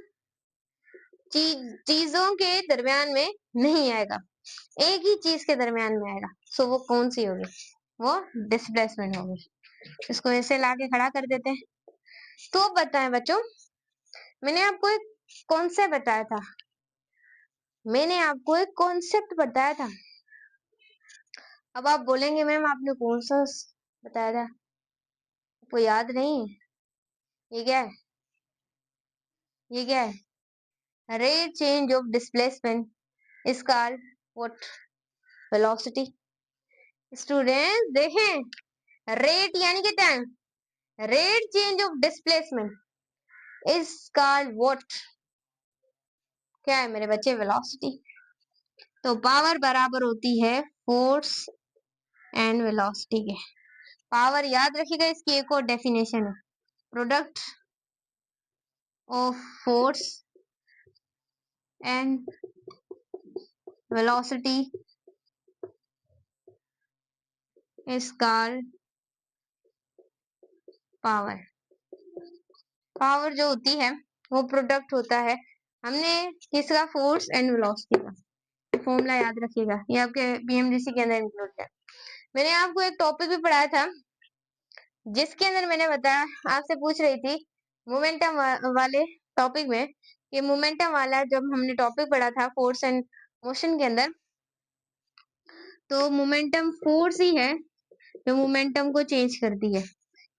चीजों के दरमियान में नहीं आएगा, एक ही चीज के दरमियान में आएगा। सो वो कौन सी होगी? वो डिस्प्लेसमेंट होगी। इसको ऐसे लाके खड़ा कर देते हैं। तो बताएं बच्चों, मैंने आपको एक कॉन्सेप्ट बताया था, मैंने आपको एक कॉन्सेप्ट बताया था। अब आप बोलेंगे मैम आपने कौन सा बताया था, आपको याद नहीं? ये क्या है, ये क्या है? Rate change of displacement is called what? Velocity. Student देखें, रेट यानी कि time, rate change of displacement is called what? क्या है मेरे बच्चे? वेलोसिटी। तो पावर बराबर होती है फोर्स एंड वेलोसिटी के। पावर याद रखिएगा, इसकी एक और डेफिनेशन है, product of force and velocity is called power. Power जो होती है वो प्रोडक्ट होता है हमने किसका? फोर्स एंड वेलोसिटी का। फॉर्मूला याद रखिएगा, ये आपके BMDC के अंदर इंक्लूड है। मैंने आपको एक टॉपिक भी पढ़ाया था, जिसके अंदर मैंने बताया, आपसे पूछ रही थी मोमेंटम वाले टॉपिक में, ये मोमेंटम वाला जब हमने टॉपिक पढ़ा था फोर्स एंड मोशन के अंदर, तो मोमेंटम फोर्स ही है जो मोमेंटम को चेंज करती है।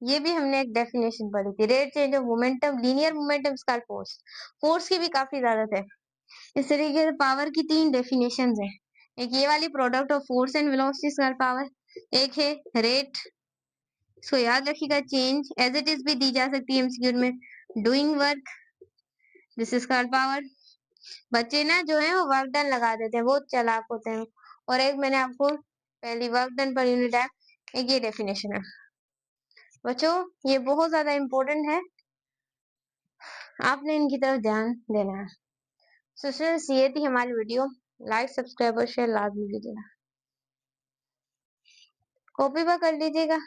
ये भी हमने एक डेफिनेशन पढ़ी थी, rate change of momentum, linear momentum called force. Force की भी काफी ज्यादा है। इस तरीके से पावर की 3 डेफिनेशंस है। एक ये वाली product of force and velocity called power, एक है रेट, इसको याद रखिएगा, चेंज एज इट इज भी दी जा सकती है एमसीक्यू में, doing work, this is called power. बच्चे ना जो है वो वर्क डन लगा देते हैं, बहुत चालाक होते हैं। और एक मैंने आपको पहली वर्क डन पर यूनिट है, एक ये डेफिनेशन है। बच्चों ये बहुत ज्यादा इम्पोर्टेंट है, आपने इनकी तरफ ध्यान देना है। सो स्टूडेंट्स ये थी हमारी वीडियो, लाइक सब्सक्राइब और शेयर लाजमी कीजिएगा, कॉपी पर कर लीजिएगा।